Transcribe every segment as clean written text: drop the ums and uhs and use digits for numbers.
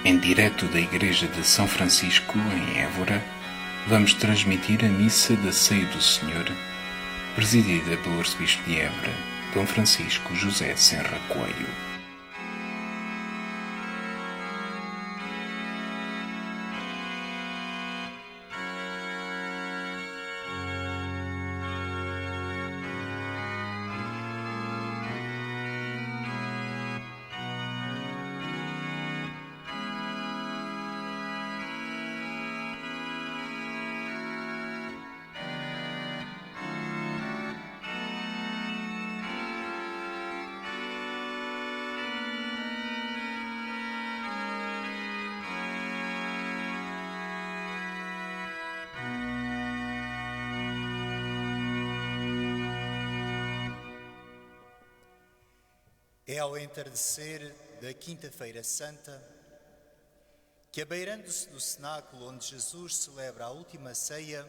Em direto da Igreja de São Francisco, em Évora, vamos transmitir a Missa da Ceia do Senhor, presidida pelo Arcebispo de Évora, Dom Francisco José Serra Coelho. É ao entardecer da Quinta-feira Santa que, abeirando-se do cenáculo onde Jesus celebra a última ceia,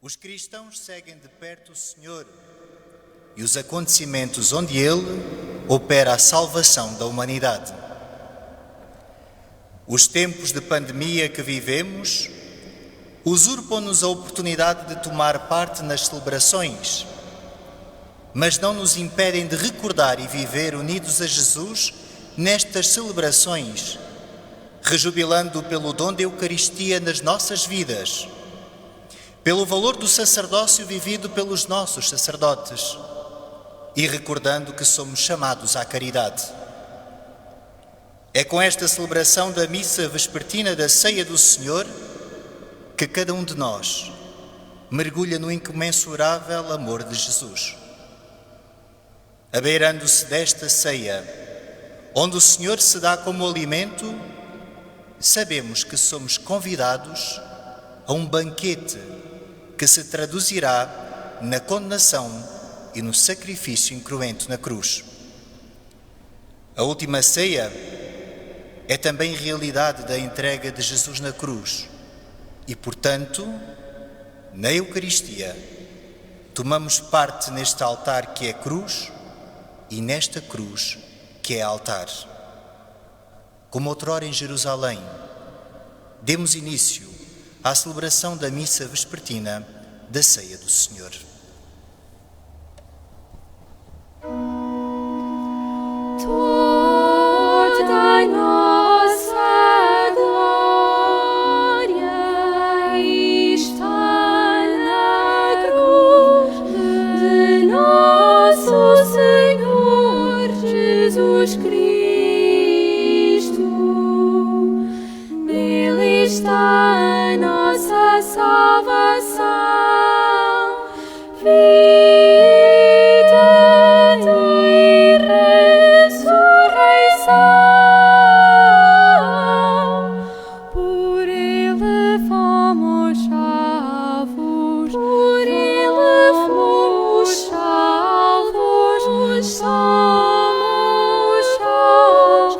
os cristãos seguem de perto o Senhor e os acontecimentos onde Ele opera a salvação da humanidade. Os tempos de pandemia que vivemos usurpam-nos a oportunidade de tomar parte nas celebrações, mas não nos impedem de recordar e viver unidos a Jesus nestas celebrações, rejubilando pelo dom da Eucaristia nas nossas vidas, pelo valor do sacerdócio vivido pelos nossos sacerdotes e recordando que somos chamados à caridade. É com esta celebração da missa vespertina da Ceia do Senhor que cada um de nós mergulha no incomensurável amor de Jesus. Abeirando-se desta ceia, onde o Senhor se dá como alimento, sabemos que somos convidados a um banquete que se traduzirá na condenação e no sacrifício incruento na cruz. A última ceia é também realidade da entrega de Jesus na cruz e, portanto, na Eucaristia, tomamos parte neste altar que é cruz e nesta cruz que é altar. Como outrora em Jerusalém, demos início à celebração da missa vespertina da Ceia do Senhor. Toda nossa glória está na cruz de nosso Senhor Jesus Cristo. Nele está a nossa salvação, vida e ressurreição. Por Ele fomos salvos, por Ele fomos salvos, somos salvos,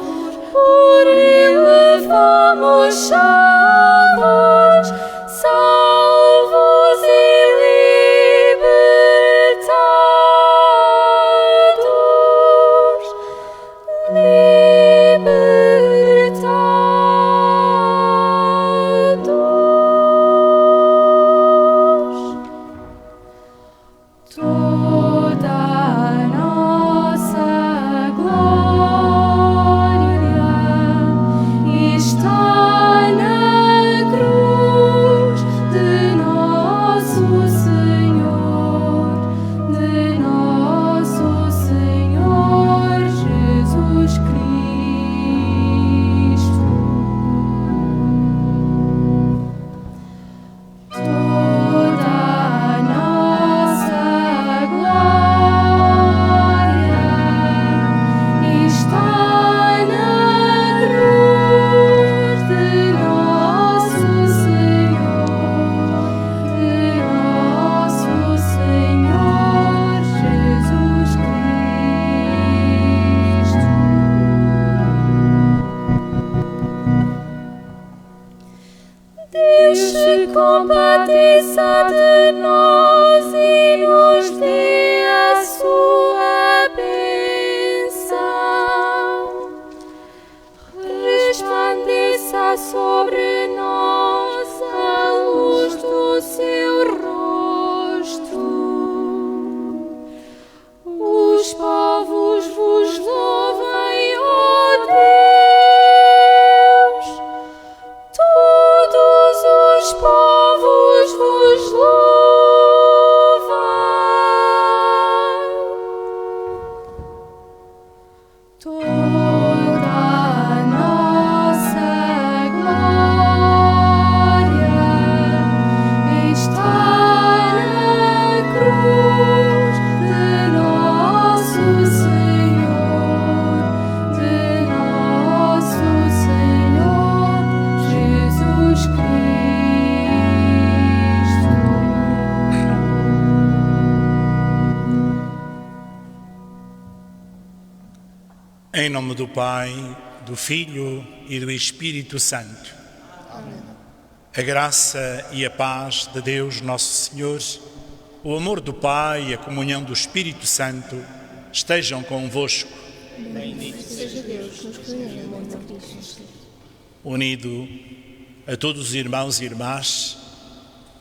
por Ele fomos salvos, salvos e libertados. Toda a nossa glória está na cruz de nosso Senhor Jesus Cristo. Toda a nossa glória está na cruz de nosso Senhor Jesus Cristo. Deus se compadeça de nós e nos dê a sua bênção. Em nome do Pai, do Filho e do Espírito Santo. Amém. A graça e a paz de Deus Nosso Senhor, o amor do Pai e a comunhão do Espírito Santo estejam convosco. Bendito seja Deus, nos criou no mundo de Cristo. Unido a todos os irmãos e irmãs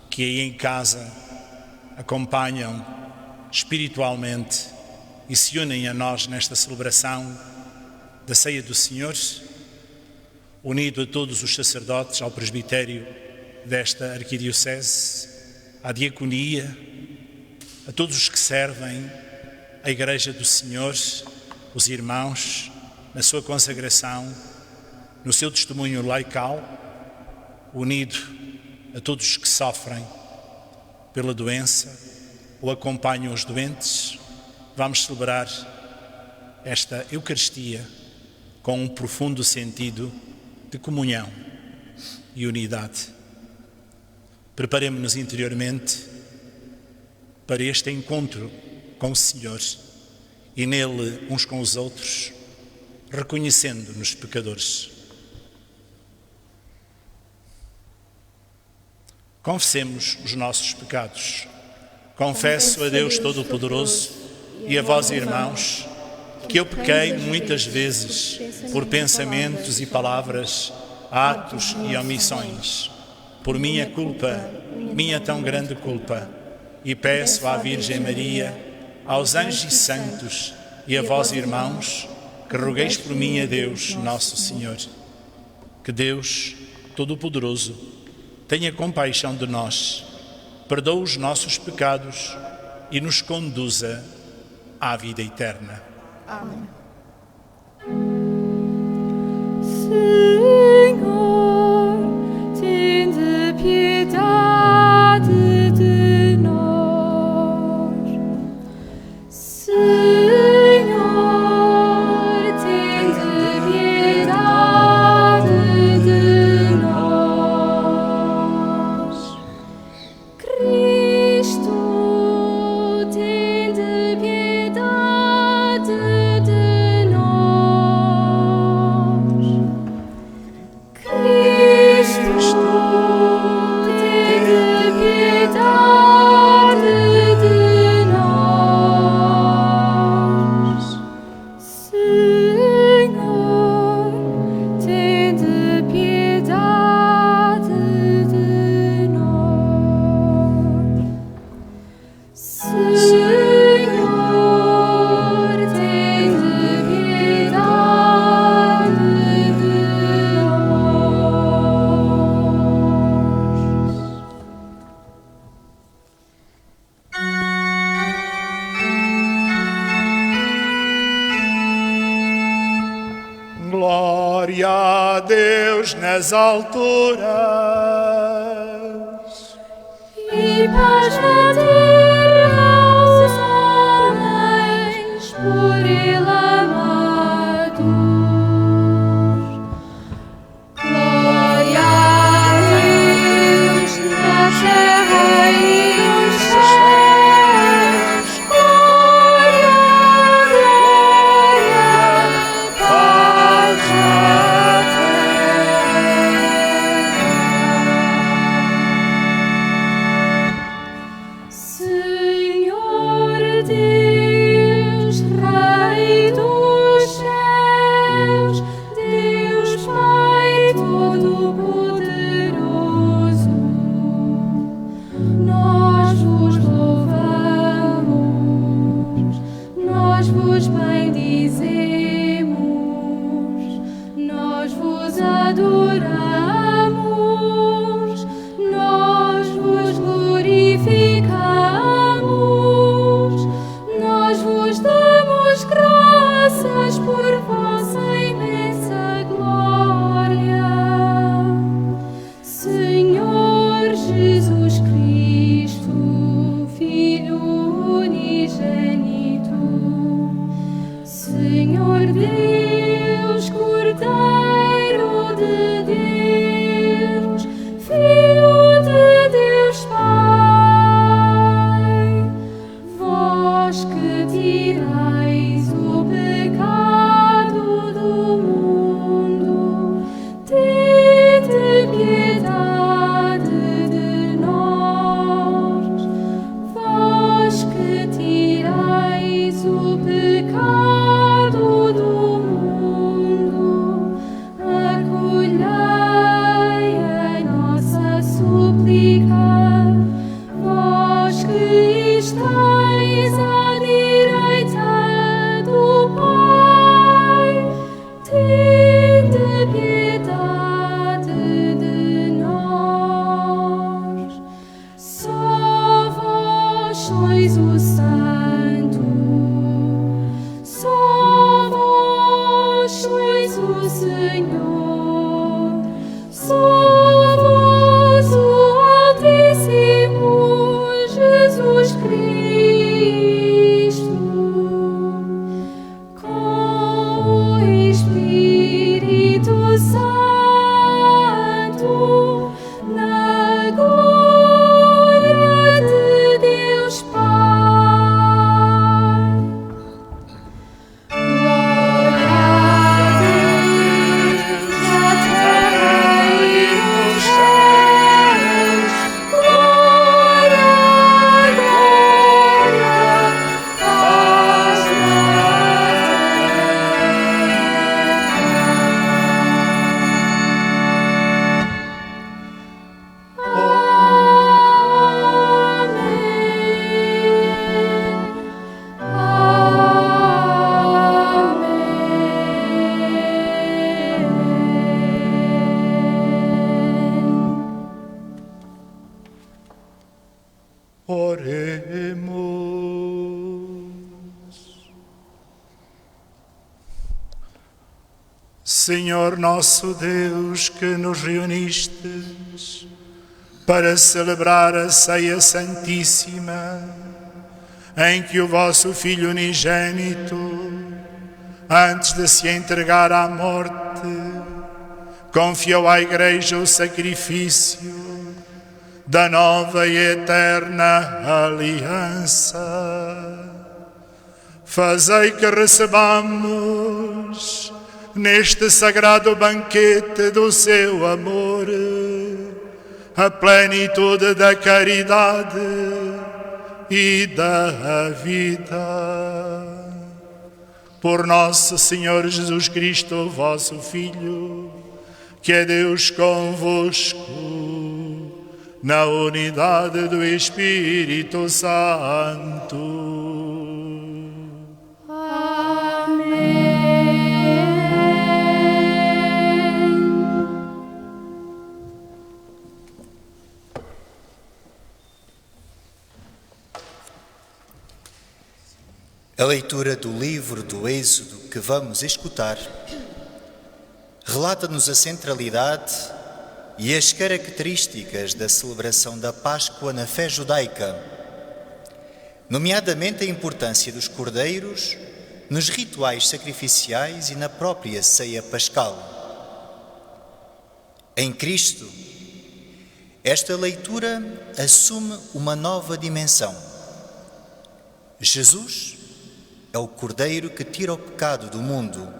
que aí em casa acompanham espiritualmente e se unem a nós nesta celebração da Ceia do Senhor, unido a todos os sacerdotes, ao presbitério desta arquidiocese, à diaconia, a todos os que servem a Igreja do Senhor, os irmãos, na sua consagração, no seu testemunho laical, unido a todos os que sofrem pela doença ou acompanham os doentes, vamos celebrar esta Eucaristia com um profundo sentido de comunhão e unidade. Preparemo-nos interiormente para este encontro com o Senhor e nele uns com os outros, reconhecendo-nos pecadores. Confessemos os nossos pecados. Confesso a Deus Todo-Poderoso e a vós, irmãos, que eu pequei muitas vezes por pensamentos e palavras, atos e omissões, por minha culpa, minha tão grande culpa, e peço à Virgem Maria, aos anjos e santos e a vós, irmãos, que rogueis por mim a Deus, nosso Senhor. Que Deus Todo-Poderoso tenha compaixão de nós, perdoe os nossos pecados e nos conduza à vida eterna. Amém. Senhor, tende piedade de nós. Senhor, tende piedade de nós. Cristo, tende piedade de nós. Cristo, tende piedade de nós. Senhor, tende piedade de nós. Senhor, tende piedade de Glória a Deus nas alturas. E paz na terra aos homens por ele amados. Glória a Deus na terra e nos céus. Glória, glória, paz na terra. Senhor Deus, Rei dos céus, Deus Pai Todo-Poderoso, nós vos louvamos, nós vos bendizemos, nós vos adoramos, nós vos glorificamos, nós vos damos graças por vossa imensa glória. Senhor Jesus Cristo, Filho unigênito, Senhor Deus, Cordeiro de Deus, Filho de Deus Pai, vós que tirais o pecado Senhor nosso Deus, que nos reunistes para celebrar a ceia santíssima, em que o vosso Filho unigênito, antes de se entregar à morte, confiou à Igreja o sacrifício da nova e eterna aliança. Fazei que recebamos neste sagrado banquete do seu amor a plenitude da caridade e da vida. Por nosso Senhor Jesus Cristo, vosso Filho, que é Deus convosco, na unidade do Espírito Santo. Amém. A leitura do livro do Êxodo que vamos escutar relata-nos a centralidade e as características da celebração da Páscoa na fé judaica, nomeadamente a importância dos cordeiros nos rituais sacrificiais e na própria ceia pascal. Em Cristo, esta leitura assume uma nova dimensão. Jesus é o Cordeiro que tira o pecado do mundo,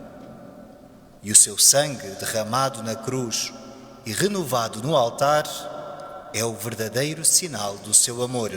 e o seu sangue derramado na cruz e renovado no altar é o verdadeiro sinal do seu amor.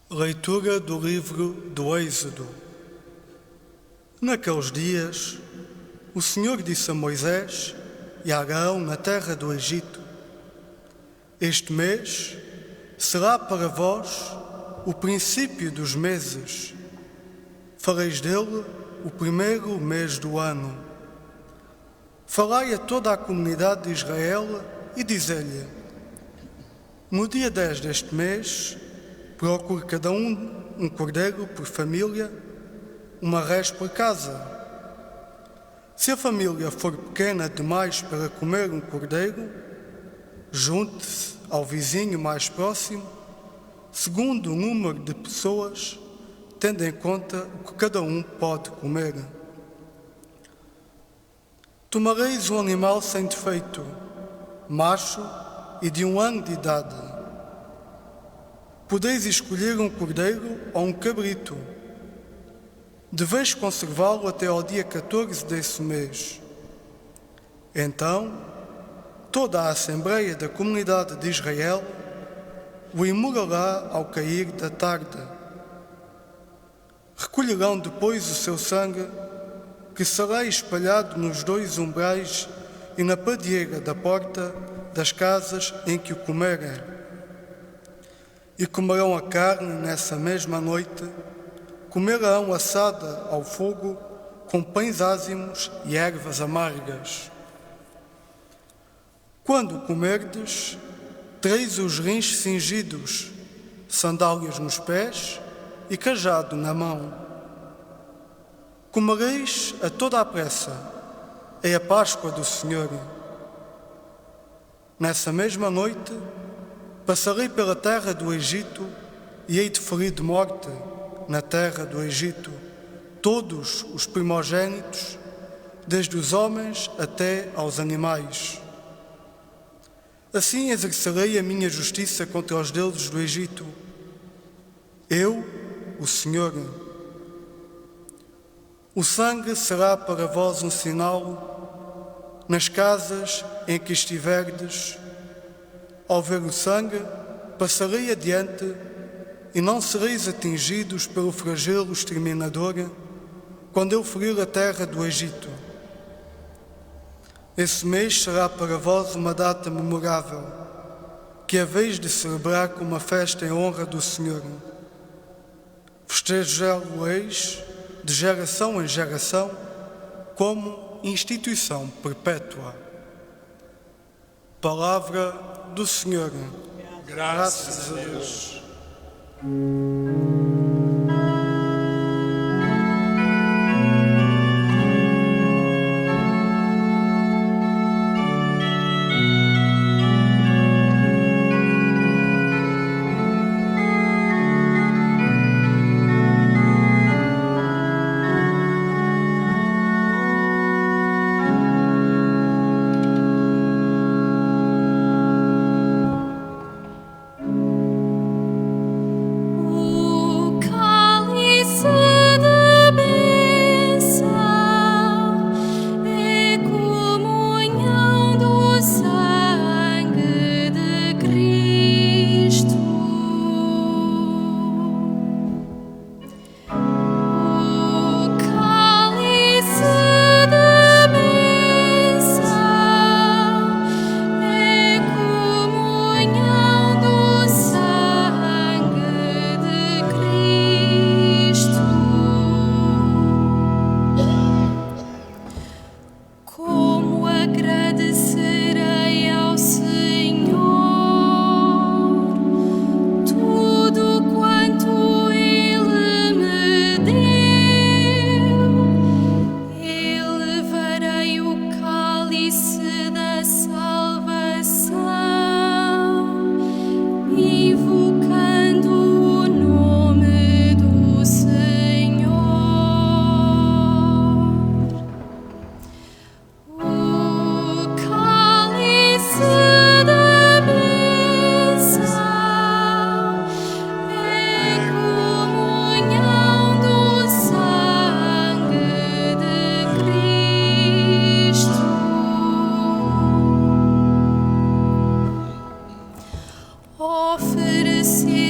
Leitura do livro do Êxodo. Naqueles dias, o Senhor disse a Moisés e a Arão na terra do Egito: Este mês será para vós o princípio dos meses. Fareis dele o primeiro mês do ano. Falai a toda a comunidade de Israel e dizei-lhe: No dia 10 deste mês, procure cada um cordeiro por família, uma res por casa. Se a família for pequena demais para comer um cordeiro, junte-se ao vizinho mais próximo, segundo o número de pessoas, tendo em conta o que cada um pode comer. Tomareis um animal sem defeito, macho e de 1 ano de idade. Podeis escolher um cordeiro ou um cabrito. Deveis conservá-lo até ao dia 14 desse mês. Então, toda a Assembleia da Comunidade de Israel o imolará ao cair da tarde. Recolherão depois o seu sangue, que será espalhado nos 2 umbrais e na padieira da porta das casas em que o comerem. E comerão a carne nessa mesma noite, comerão assada ao fogo, com pães ázimos e ervas amargas. Quando comerdes, tereis os rins cingidos, sandálias nos pés e cajado na mão. Comereis a toda a pressa, é a Páscoa do Senhor. Nessa mesma noite, passarei pela terra do Egito e hei de ferir de morte na terra do Egito todos os primogênitos, desde os homens até aos animais. Assim exercerei a minha justiça contra os deuses do Egito. Eu, o Senhor. O sangue será para vós um sinal nas casas em que estiverdes. Ao ver o sangue, passarei adiante e não sereis atingidos pelo flagelo exterminador quando eu ferir a terra do Egito. Esse mês será para vós uma data memorável. que haveis de celebrar com uma festa em honra do Senhor. Festejá-lo-eis de geração em geração como instituição perpétua. Palavra do Senhor. Graças a Deus.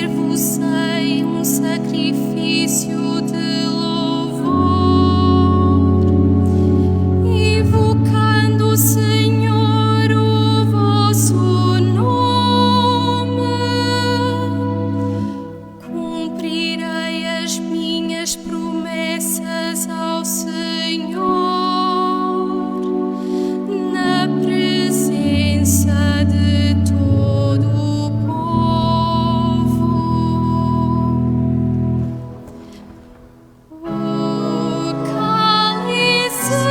Oferecer-vos-ei um sacrifício de louvor, invocando, Senhor, o vosso nome. Cumprirei as minhas promessas ao Senhor na presença de todo o povo. O cálice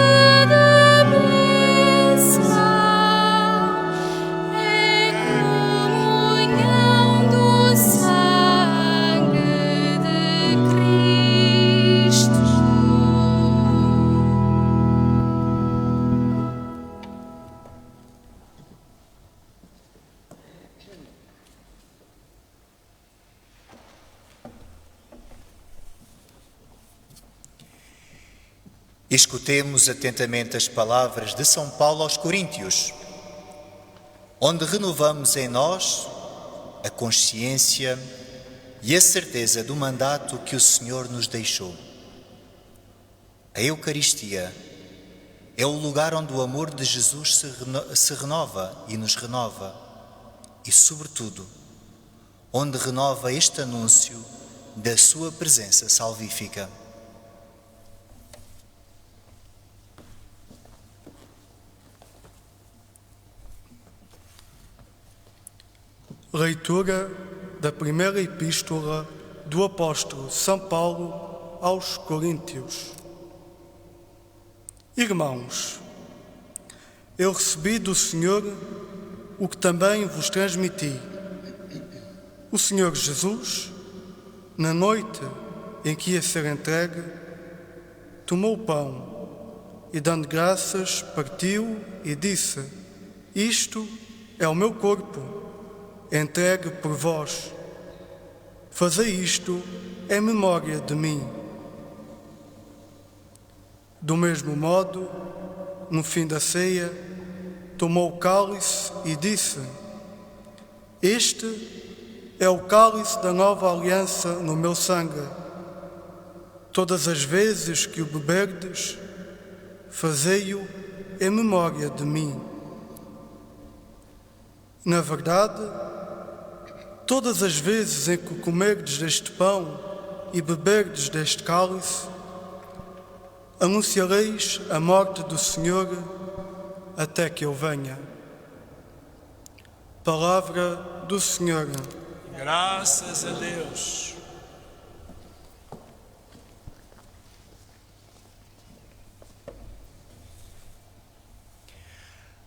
da bênção é comunhão do sangue de Cristo. Escutemos atentamente as palavras de São Paulo aos Coríntios, onde renovamos em nós a consciência e a certeza do mandato que o Senhor nos deixou. A Eucaristia é o lugar onde o amor de Jesus se renova e nos renova, e, sobretudo, onde renova este anúncio da sua presença salvífica. Leitura da primeira epístola do apóstolo São Paulo aos Coríntios. Irmãos, eu recebi do Senhor o que também vos transmiti. O Senhor Jesus, na noite em que ia ser entregue, tomou o pão e, dando graças, partiu e disse: Isto é o meu corpo, entregue por vós. Fazei isto em memória de mim. Do mesmo modo, no fim da ceia, tomou o cálice e disse: Este é o cálice da nova aliança no meu sangue. Todas as vezes que o beberdes, fazei-o em memória de mim. Na verdade, todas as vezes em que comerdes deste pão e beberdes deste cálice, anunciareis a morte do Senhor até que eu venha. Palavra do Senhor. Graças a Deus.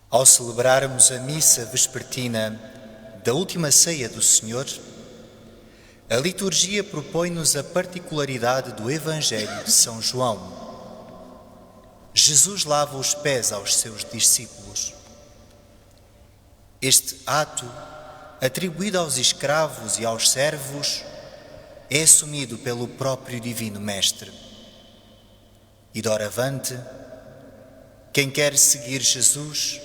Ao celebrarmos a missa vespertina da última ceia do Senhor, a liturgia propõe-nos a particularidade do Evangelho de São João. Jesus lava os pés aos seus discípulos. Este ato, atribuído aos escravos e aos servos, é assumido pelo próprio Divino Mestre. E doravante, quem quer seguir Jesus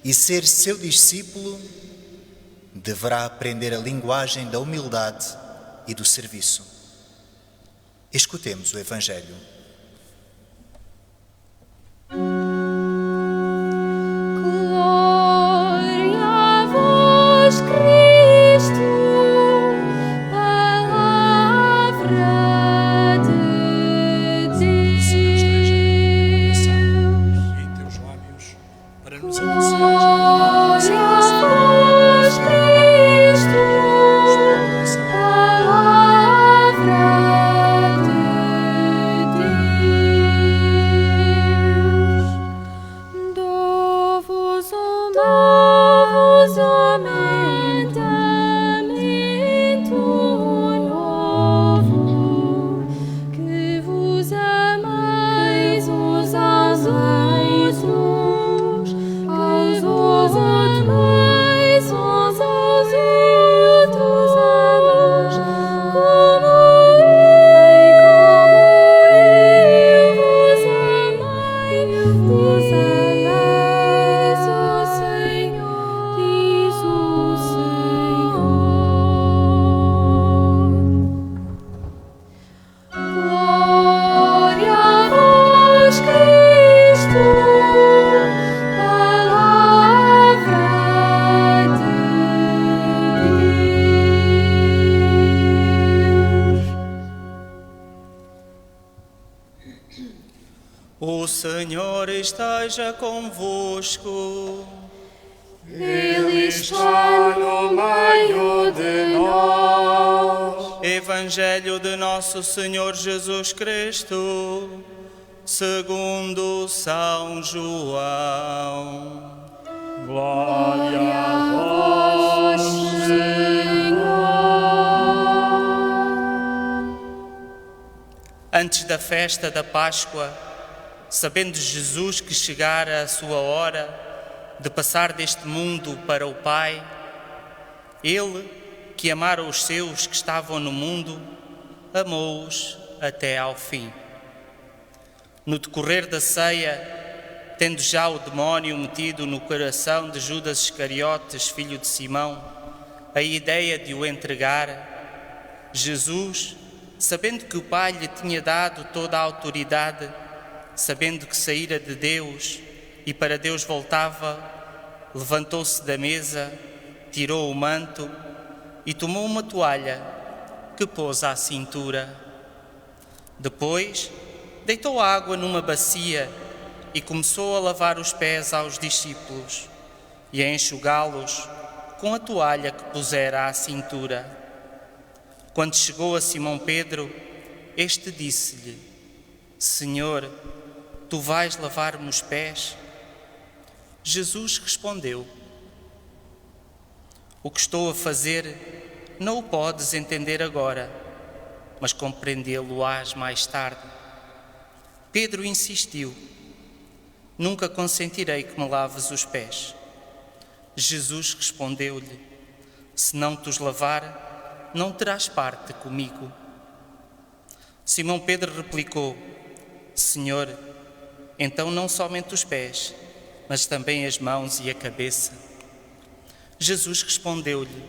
e ser seu discípulo, deverá aprender a linguagem da humildade e do serviço. Escutemos o Evangelho. Glória a vós, Cristo, palavra de Deus. Esteja em coração e em teus lábios para nos anunciar. Glória a vós, Cristo, palavra de Deus. Dou-vos mandamento novo, que vos ameis uns aos outros, que vos ameis uns aos outros, como eu vos amei, vos ameis, ó Senhor, diz o Senhor. Glória a vós, Cristo, palavra de Deus. O Senhor esteja convosco. Ele está no meio de nós. Evangelho de Nosso Senhor Jesus Cristo, segundo São João. Glória a vós, Senhor. Antes da festa da Páscoa, sabendo Jesus que chegara a sua hora de passar deste mundo para o Pai, Ele, que amara os seus que estavam no mundo, amou-os até ao fim. No decorrer da ceia, tendo já o demónio metido no coração de Judas Iscariotes, filho de Simão, a ideia de o entregar, Jesus, sabendo que o Pai lhe tinha dado toda a autoridade, sabendo que saíra de Deus e para Deus voltava, levantou-se da mesa, tirou o manto e tomou uma toalha que pôs à cintura. Depois, deitou água numa bacia e começou a lavar os pés aos discípulos e a enxugá-los com a toalha que pusera à cintura. Quando chegou a Simão Pedro, este disse-lhe: Senhor, tu vais lavar-me os pés? Jesus respondeu: O que estou a fazer não o podes entender agora, mas compreendê-lo-ás mais tarde. Pedro insistiu: Nunca consentirei que me laves os pés. Jesus respondeu-lhe: Se não te os lavar, não terás parte comigo. Simão Pedro replicou: Senhor, então não somente os pés, mas também as mãos e a cabeça. Jesus respondeu-lhe: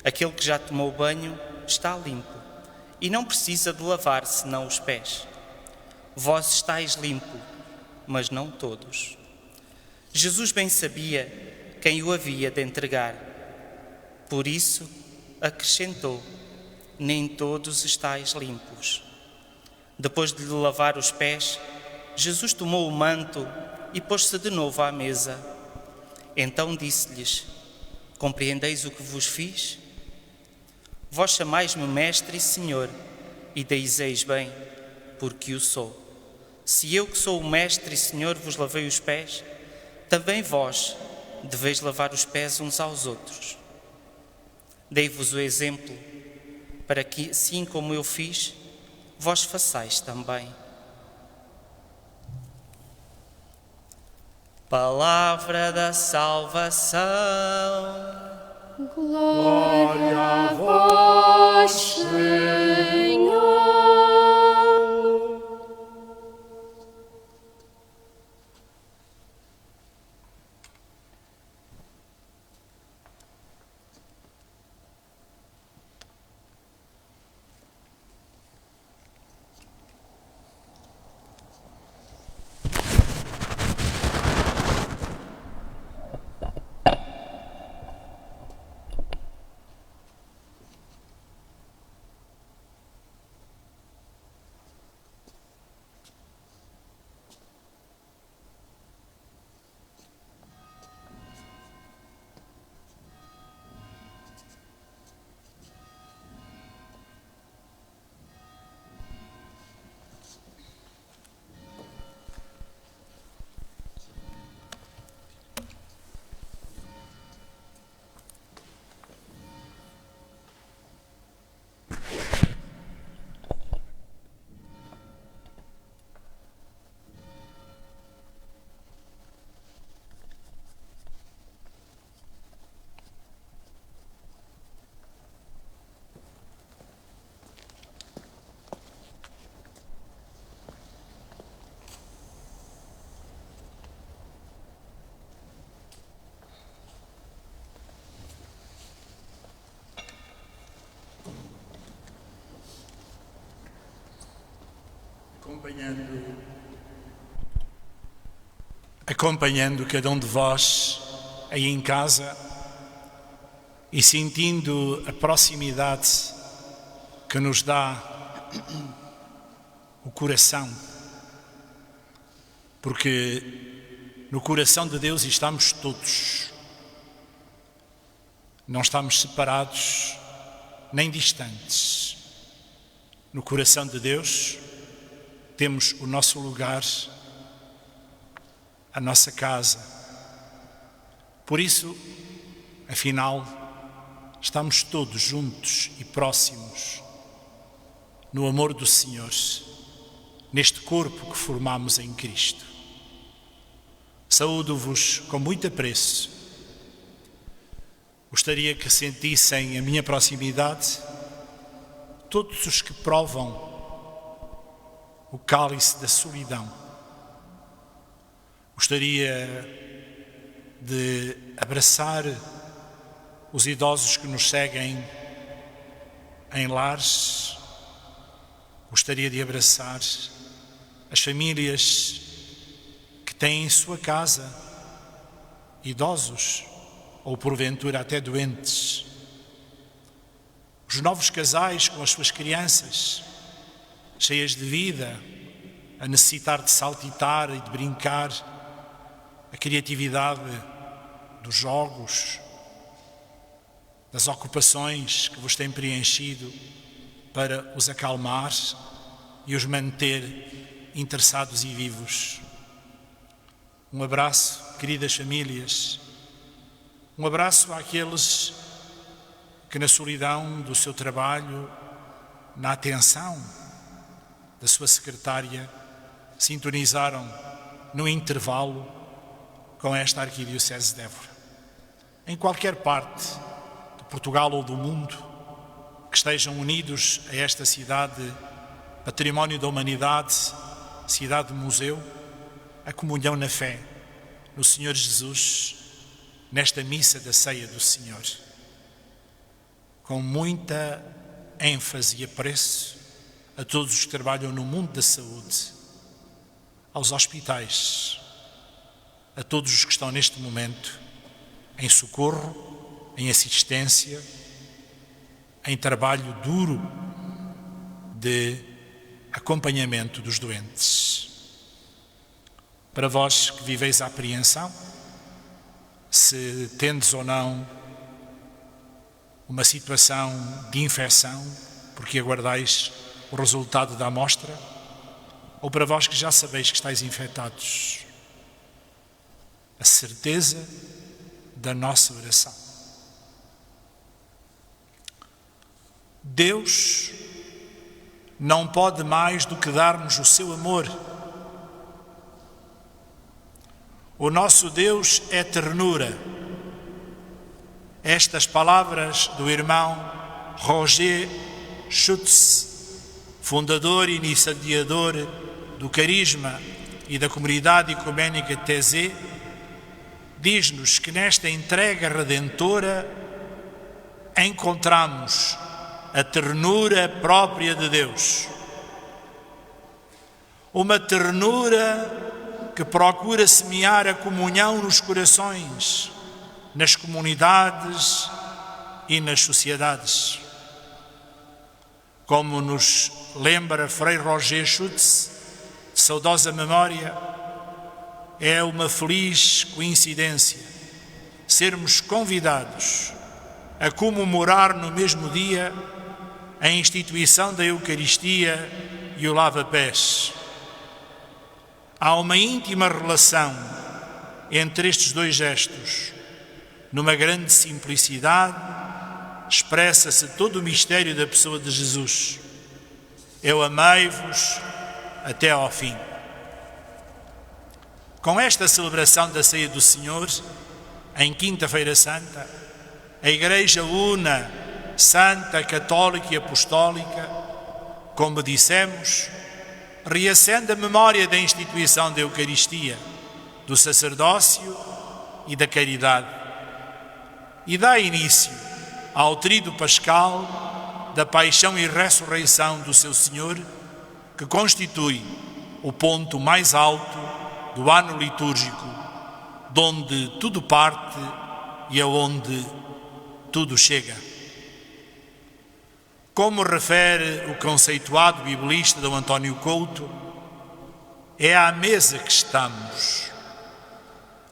Aquele que já tomou banho está limpo e não precisa de lavar senão os pés. Vós estáis limpo, mas não todos. Jesus bem sabia quem o havia de entregar. Por isso, acrescentou: nem todos estáis limpos. Depois de lhe lavar os pés, Jesus tomou o manto e pôs-se de novo à mesa. Então disse-lhes: compreendeis o que vos fiz? Vós chamais-me Mestre e Senhor, e dizeis bem, porque o sou. Se eu, que sou o Mestre e Senhor, vos lavei os pés, também vós deveis lavar os pés uns aos outros. Dei-vos o exemplo, para que, assim como eu fiz, vós façais também. Palavra da salvação. Glória a vós, Senhor. Acompanhando cada um de vós aí em casa e sentindo a proximidade que nos dá o coração, porque no coração de Deus estamos todos, não estamos separados nem distantes. No coração de Deus temos o nosso lugar, a nossa casa. Por isso, afinal, estamos todos juntos e próximos no amor do Senhor, neste corpo que formamos em Cristo. Saúdo-vos com muito apreço. Gostaria que sentissem a minha proximidade todos os que provam o cálice da solidão. Gostaria de abraçar os idosos que nos seguem em lares. Gostaria de abraçar as famílias que têm em sua casa idosos ou porventura até doentes. Os novos casais com as suas crianças, cheias de vida, a necessitar de saltitar e de brincar, a criatividade dos jogos, das ocupações que vos têm preenchido para os acalmar e os manter interessados e vivos. Um abraço, queridas famílias, um abraço àqueles que na solidão do seu trabalho, na atenção da sua secretária, sintonizaram no intervalo com esta Arquidiocese de Évora. Em qualquer parte de Portugal ou do mundo que estejam unidos a esta cidade, património da humanidade, cidade-museu, a comunhão na fé no Senhor Jesus, nesta missa da ceia do Senhor. Com muita ênfase e apreço a todos os que trabalham no mundo da saúde, aos hospitais, a todos os que estão neste momento em socorro, em assistência, em trabalho duro de acompanhamento dos doentes. Para vós que viveis a apreensão, se tendes ou não uma situação de infecção, porque aguardais o resultado da amostra, ou para vós que já sabeis que estáis infectados, a certeza da nossa oração. Deus não pode mais do que dar-nos o seu amor. O nosso Deus é ternura. Estas palavras do irmão Roger Schutz, fundador e iniciador do Carisma e da comunidade ecumênica Thésée, diz-nos que nesta entrega redentora encontramos a ternura própria de Deus. Uma ternura que procura semear a comunhão nos corações, nas comunidades e nas sociedades. Como nos lembra Frei Roger Schutz, de saudosa memória, é uma feliz coincidência sermos convidados a comemorar no mesmo dia a instituição da Eucaristia e o lava-pés. Há uma íntima relação entre estes dois gestos. Numa grande simplicidade, expressa-se todo o mistério da pessoa de Jesus. Eu amei-vos até ao fim. Com esta celebração da Ceia do Senhor, em Quinta-feira Santa, a Igreja una, santa, católica e apostólica, como dissemos, reacende a memória da instituição da Eucaristia, do sacerdócio e da caridade, e dá início ao tríduo pascal da paixão e ressurreição do seu Senhor, que constitui o ponto mais alto do ano litúrgico, de onde tudo parte e aonde tudo chega. Como refere o conceituado biblista D. António Couto, é à mesa que estamos,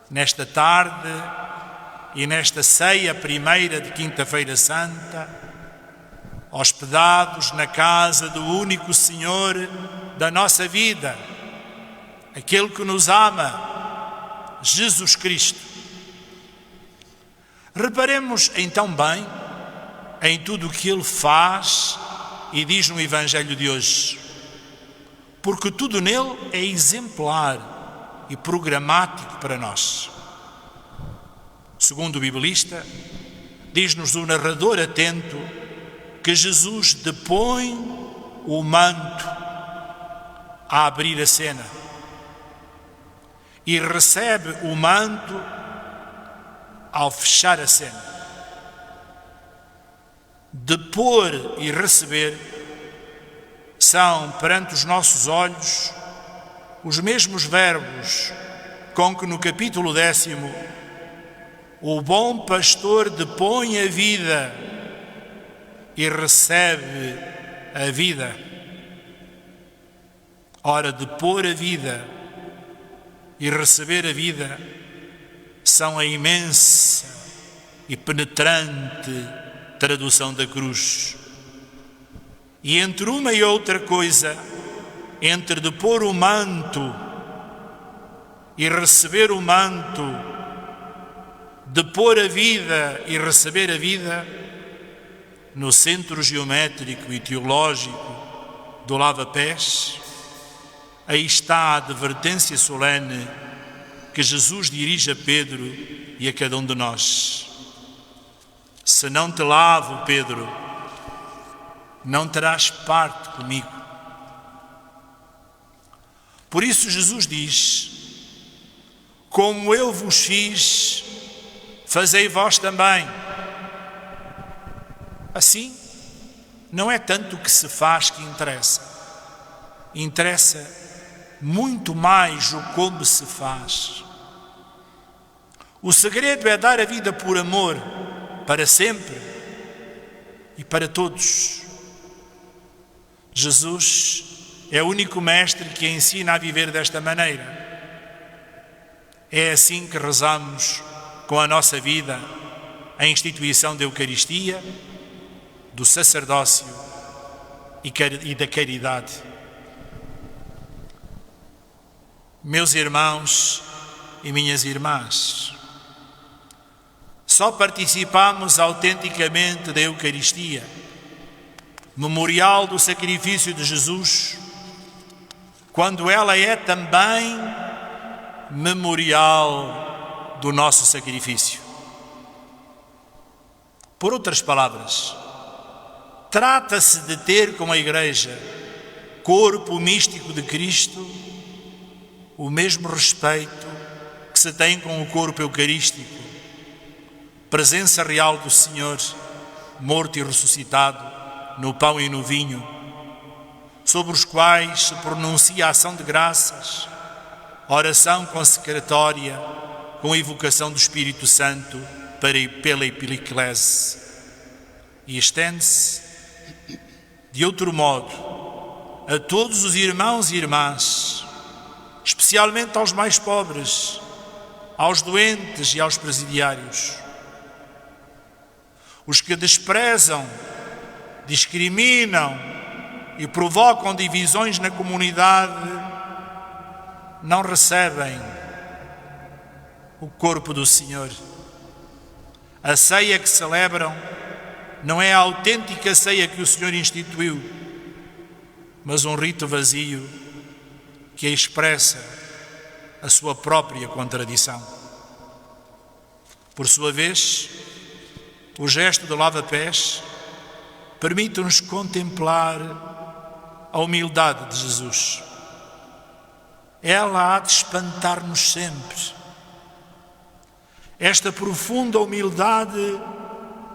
nesta tarde e nesta ceia primeira de Quinta-feira Santa, hospedados na casa do único Senhor da nossa vida, aquele que nos ama, Jesus Cristo. Reparemos então bem em tudo o que Ele faz e diz no Evangelho de hoje, porque tudo nele é exemplar e programático para nós. Segundo o biblista, diz-nos o narrador atento que Jesus depõe o manto a abrir a cena e recebe o manto ao fechar a cena. Depor e receber são, perante os nossos olhos, os mesmos verbos com que no capítulo 10 o bom pastor depõe a vida e recebe a vida. Ora, depor a vida e receber a vida são a imensa e penetrante tradução da cruz. E entre uma e outra coisa, entre depor o manto e receber o manto, depor a vida e receber a vida, no centro geométrico e teológico do lava-pés, aí está a advertência solene que Jesus dirige a Pedro e a cada um de nós. Se não te lavo, Pedro, não terás parte comigo. Por isso Jesus diz: como eu vos fiz, fazei vós também. Assim, não é tanto o que se faz que interessa. Interessa muito mais o como se faz. O segredo é dar a vida por amor, para sempre, e para todos. Jesus é o único mestre que ensina a viver desta maneira. É assim que rezamos com a nossa vida a instituição da Eucaristia, do sacerdócio e da caridade. Meus irmãos e minhas irmãs, só participamos autenticamente da Eucaristia, memorial do sacrifício de Jesus, quando ela é também memorial do nosso sacrifício. Por outras palavras, trata-se de ter com a Igreja, corpo místico de Cristo, o mesmo respeito que se tem com o corpo eucarístico, presença real do Senhor, morto e ressuscitado, no pão e no vinho, sobre os quais se pronuncia a ação de graças, oração consecratória, com a evocação do Espírito Santo pela epiclese. E estende-se, de outro modo, a todos os irmãos e irmãs, especialmente aos mais pobres, aos doentes e aos presidiários. Os que desprezam, discriminam e provocam divisões na comunidade não recebem o corpo do Senhor. A ceia que celebram não é a autêntica ceia que o Senhor instituiu, mas um rito vazio que expressa a sua própria contradição. Por sua vez, o gesto do lava-pés permite-nos contemplar a humildade de Jesus. Ela há de espantar-nos sempre. Esta profunda humildade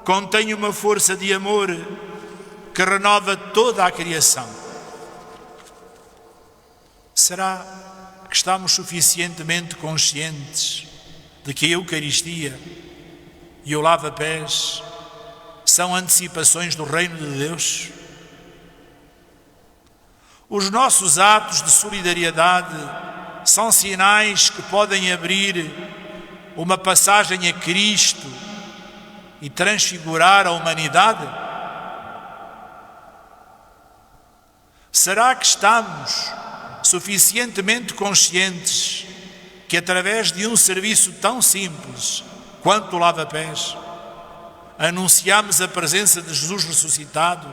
contém uma força de amor que renova toda a criação. Será que estamos suficientemente conscientes de que a Eucaristia e o lava-pés são antecipações do reino de Deus? Os nossos atos de solidariedade são sinais que podem abrir uma passagem a Cristo e transfigurar a humanidade? Será que estamos suficientemente conscientes que através de um serviço tão simples quanto o lava-pés anunciamos a presença de Jesus ressuscitado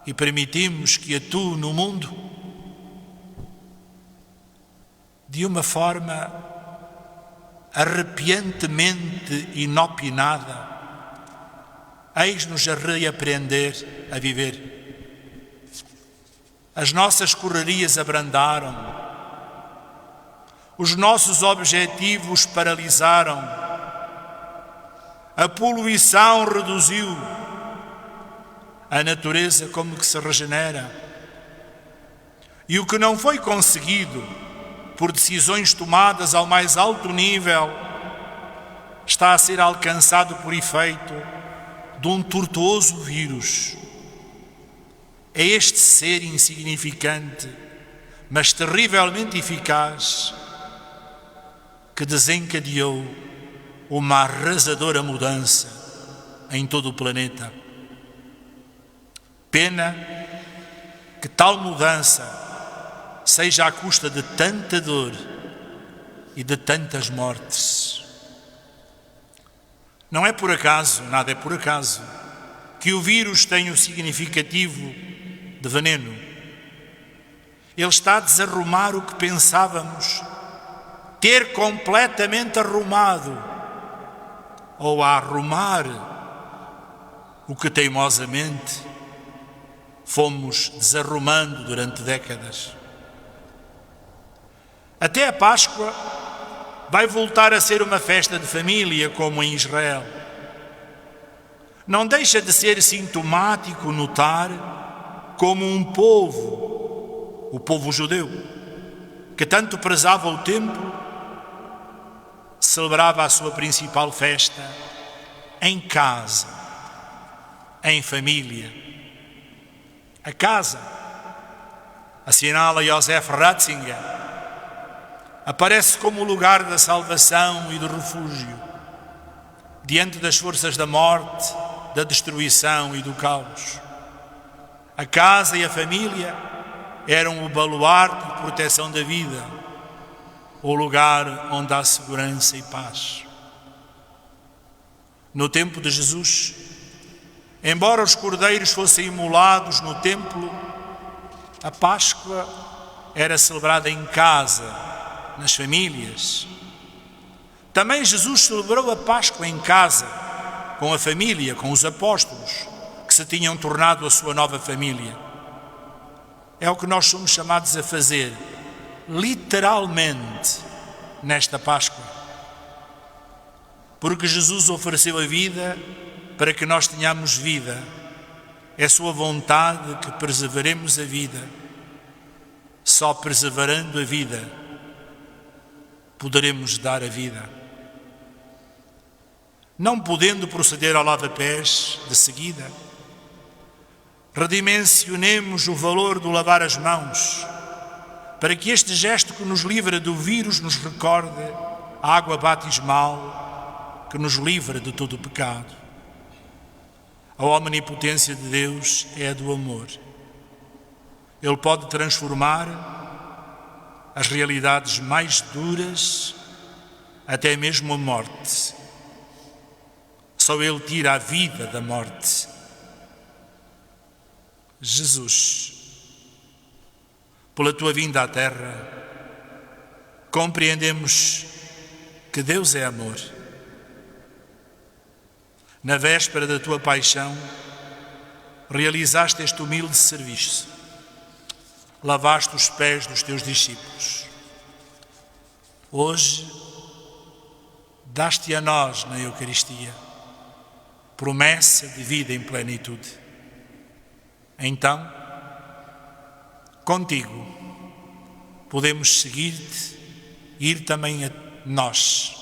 e permitimos que atue no mundo? De uma forma arrepiantemente inopinada, eis-nos a reaprender a viver. As nossas correrias abrandaram, os nossos objetivos paralisaram, a poluição reduziu, a natureza como que se regenera. E o que não foi conseguido por decisões tomadas ao mais alto nível está a ser alcançado por efeito de um tortuoso vírus. É este ser insignificante, mas terrivelmente eficaz, que desencadeou uma arrasadora mudança em todo o planeta. Pena que tal mudança seja à custa de tanta dor e de tantas mortes. Não é por acaso, nada é por acaso, que o vírus tem o significativo de veneno. Ele está a desarrumar o que pensávamos ter completamente arrumado, ou a arrumar o que teimosamente fomos desarrumando durante décadas. Até a Páscoa vai voltar a ser uma festa de família, como em Israel. Não deixa de ser sintomático notar como um povo, o povo judeu, que tanto prezava o tempo, celebrava a sua principal festa em casa, em família. A casa, assinala Joseph Ratzinger, aparece como o lugar da salvação e do refúgio, diante das forças da morte, da destruição e do caos. A casa e a família eram o baluarte de proteção da vida, o lugar onde há segurança e paz. No tempo de Jesus, embora os cordeiros fossem imolados no templo, a Páscoa era celebrada em casa, nas famílias. Também Jesus celebrou a Páscoa em casa, com a família, com os apóstolos, que se tinham tornado a sua nova família. É o que nós somos chamados a fazer, literalmente, nesta Páscoa. Porque Jesus ofereceu a vida para que nós tenhamos vida. É sua vontade que preservaremos a vida. Só preservando a vida poderemos dar a vida. Não podendo proceder ao lava-pés de seguida, redimensionemos o valor do lavar as mãos, para que este gesto que nos livra do vírus nos recorde a água batismal que nos livra de todo o pecado. A omnipotência de Deus é a do amor. Ele pode transformar as realidades mais duras, até mesmo a morte. Só Ele tira a vida da morte. Jesus, pela tua vinda à terra, compreendemos que Deus é amor. Na véspera da tua paixão, realizaste este humilde serviço. Lavaste os pés dos teus discípulos. Hoje, daste a nós na Eucaristia promessa de vida em plenitude. Então, contigo, podemos seguir-te e ir também a nós,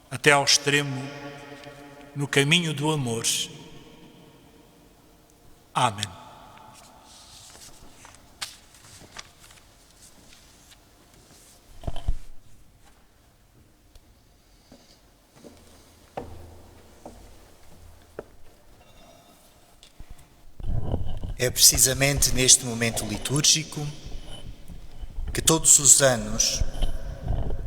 até ao extremo, no caminho do amor. Amém. É precisamente neste momento litúrgico que todos os anos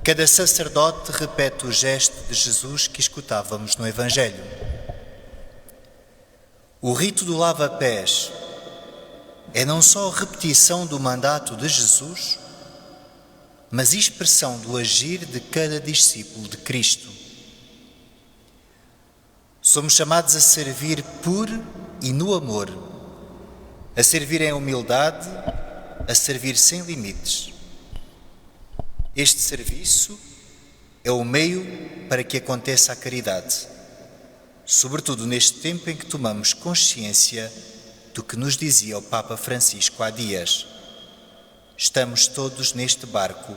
cada sacerdote repete o gesto de Jesus que escutávamos no Evangelho. O rito do lava-pés é não só a repetição do mandato de Jesus, mas expressão do agir de cada discípulo de Cristo. Somos chamados a servir por e no amor, a servir em humildade, a servir sem limites. Este serviço é o meio para que aconteça a caridade, sobretudo neste tempo em que tomamos consciência do que nos dizia o Papa Francisco há dias. Estamos todos neste barco,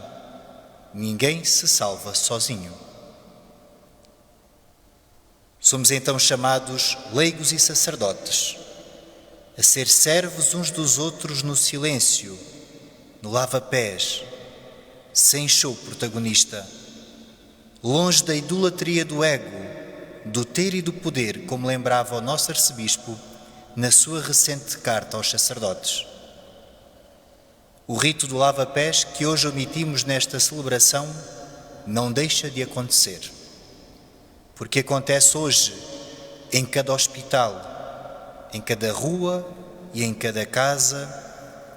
ninguém se salva sozinho. Somos então chamados leigos e sacerdotes a ser servos uns dos outros no silêncio, no lava-pés, sem show protagonista, longe da idolatria do ego, do ter e do poder, como lembrava o nosso arcebispo na sua recente carta aos sacerdotes. O rito do lava-pés que hoje omitimos nesta celebração não deixa de acontecer, porque acontece hoje em cada hospital, em cada rua e em cada casa,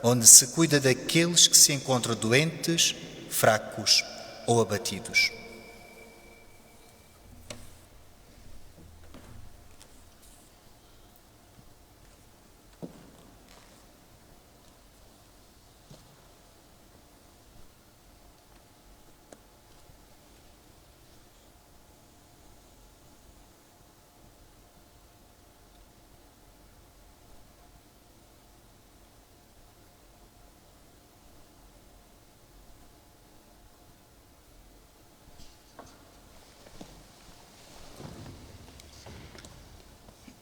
onde se cuida daqueles que se encontram doentes, fracos ou abatidos.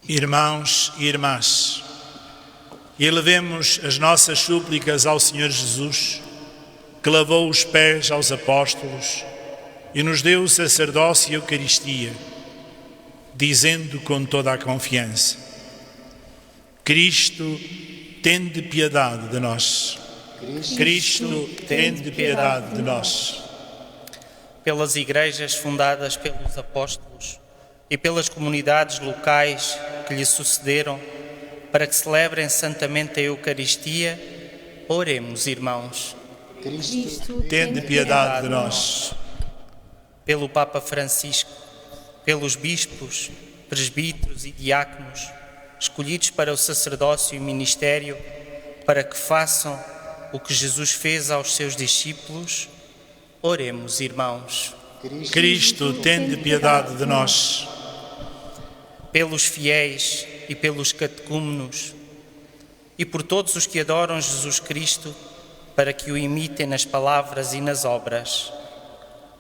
Irmãos e irmãs, elevemos as nossas súplicas ao Senhor Jesus, que lavou os pés aos apóstolos e nos deu o sacerdócio e a Eucaristia, dizendo com toda a confiança: Cristo, tende piedade de nós. Cristo, tende piedade de nós. Pelas igrejas fundadas pelos apóstolos e pelas comunidades locais que lhe sucederam, para que celebrem santamente a Eucaristia, oremos, irmãos. Cristo, Tende piedade de nós. Pelo Papa Francisco, pelos bispos, presbíteros e diáconos, escolhidos para o sacerdócio e ministério, para que façam o que Jesus fez aos seus discípulos, oremos, irmãos. Cristo, tende piedade de nós. Pelos fiéis e pelos catecúmenos, e por todos os que adoram Jesus Cristo, para que o imitem nas palavras e nas obras,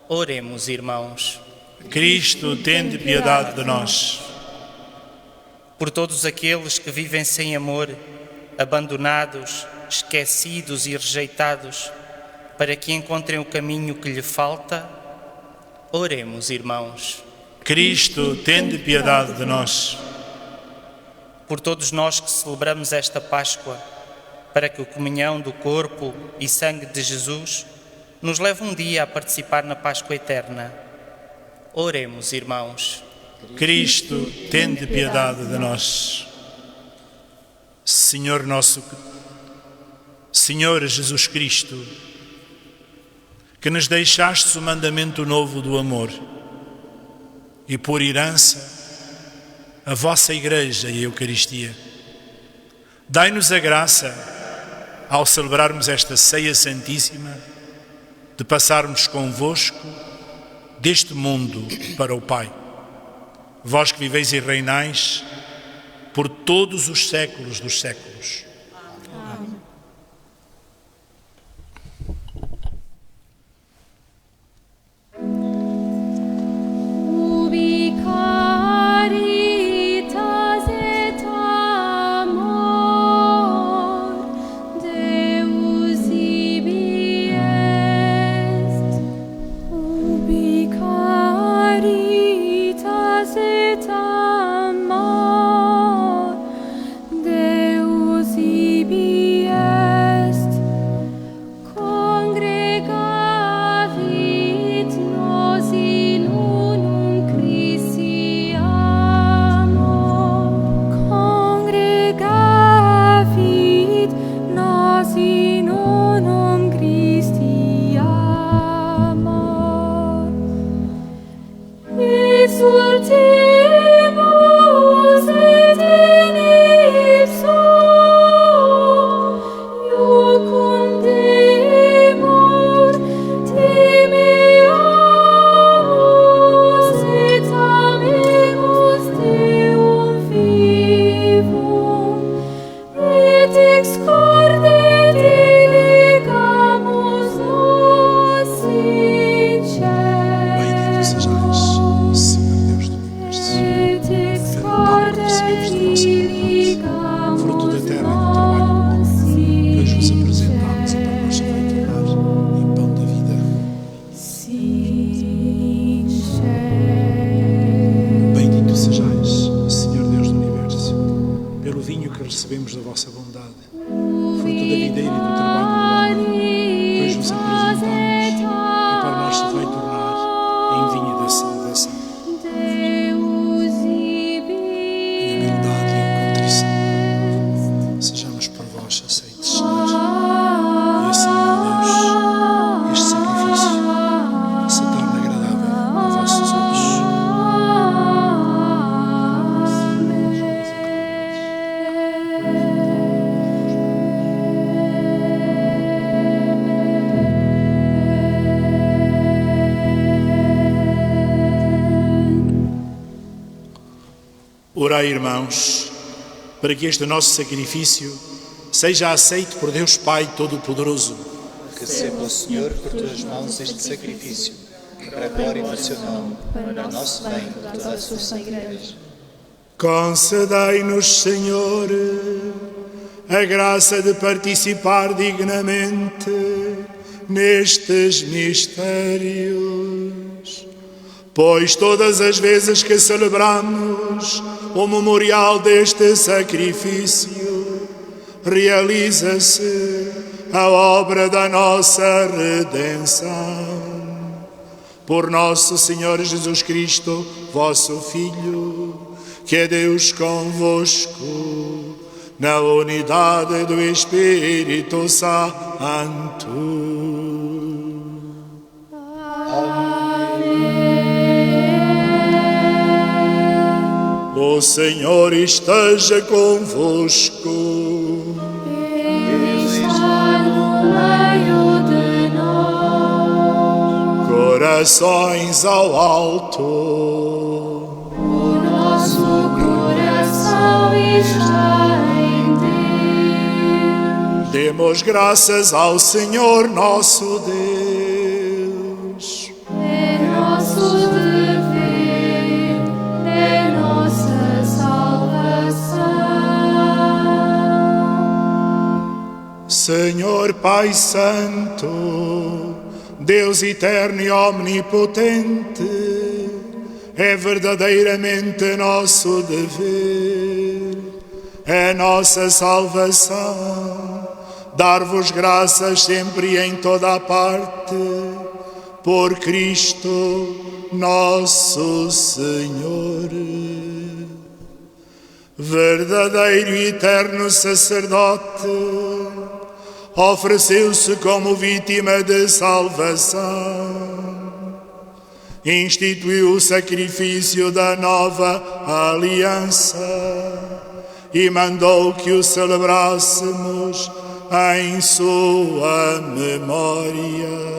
oremos, irmãos. Cristo, tende piedade de nós. Por todos aqueles que vivem sem amor, abandonados, esquecidos e rejeitados, para que encontrem o caminho que lhe falta, oremos, irmãos. Cristo, tende piedade de nós. Por todos nós que celebramos esta Páscoa, para que a comunhão do corpo e sangue de Jesus nos leve um dia a participar na Páscoa eterna, oremos, irmãos. Cristo, tende piedade de nós. Senhor Jesus Cristo, que nos deixastes o mandamento novo do amor e por herança a vossa Igreja e a Eucaristia, dai-nos a graça, ao celebrarmos esta ceia santíssima, de passarmos convosco deste mundo para o Pai. Vós que viveis e reinais por todos os séculos dos séculos. Amém. Ubi caritas et amor Deus ibi est. Ubi caritas et amor Deus ibi est. Congregavit nos in unum Christi amor. Congregavit nos in unum Christi amor. Exultemus et in ipso iucundemur, timeamus et amemus Deum vivum, et ex corde delegamus nos in Bendito sejais, Senhor Deus do Universo, et ex pelo pão corde que recebemos da vossa bondade, fruto da terra e do trabalho do homem, que hoje vos apresentamos e para nós se vai tornar em pão da vida. Bendito sejais, Senhor Deus do Universo, pelo vinho que recebemos da vossa bondade, fruto da videira e do trabalho do homem, que hoje vos apresentamos e para nós se vai tornar em vinho da salvação. Em humildade e em contrição, sejamos por vós aceites, Senhor, e assim, ó Deus, este sacrifício se torna agradável a vossos olhos. Orai, irmãos, para que este nosso sacrifício seja aceito por Deus Pai Todo-Poderoso. Receba o Senhor por tuas mãos este sacrifício, para a glória do seu nome, para o nosso bem e de toda a sua Igreja. Concedei-nos, Senhor, a graça de participar dignamente nestes mistérios, pois todas as vezes que celebramos o memorial deste sacrifício, realiza-se a obra da nossa redenção. Por nosso Senhor Jesus Cristo, vosso Filho, que é Deus convosco, na unidade do Espírito Santo. Amém. O Senhor esteja convosco. Ele está no meio de nós. Corações ao alto. O nosso coração está em Deus. Demos graças ao Senhor nosso Deus. É nosso dever, é nossa salvação. Senhor Pai Santo, Deus eterno e omnipotente, é verdadeiramente nosso dever, é nossa salvação, dar-vos graças sempre e em toda a parte, por Cristo nosso Senhor. Verdadeiro e eterno sacerdote, ofereceu-se como vítima de salvação, instituiu o sacrifício da nova aliança e mandou que o celebrássemos em sua memória.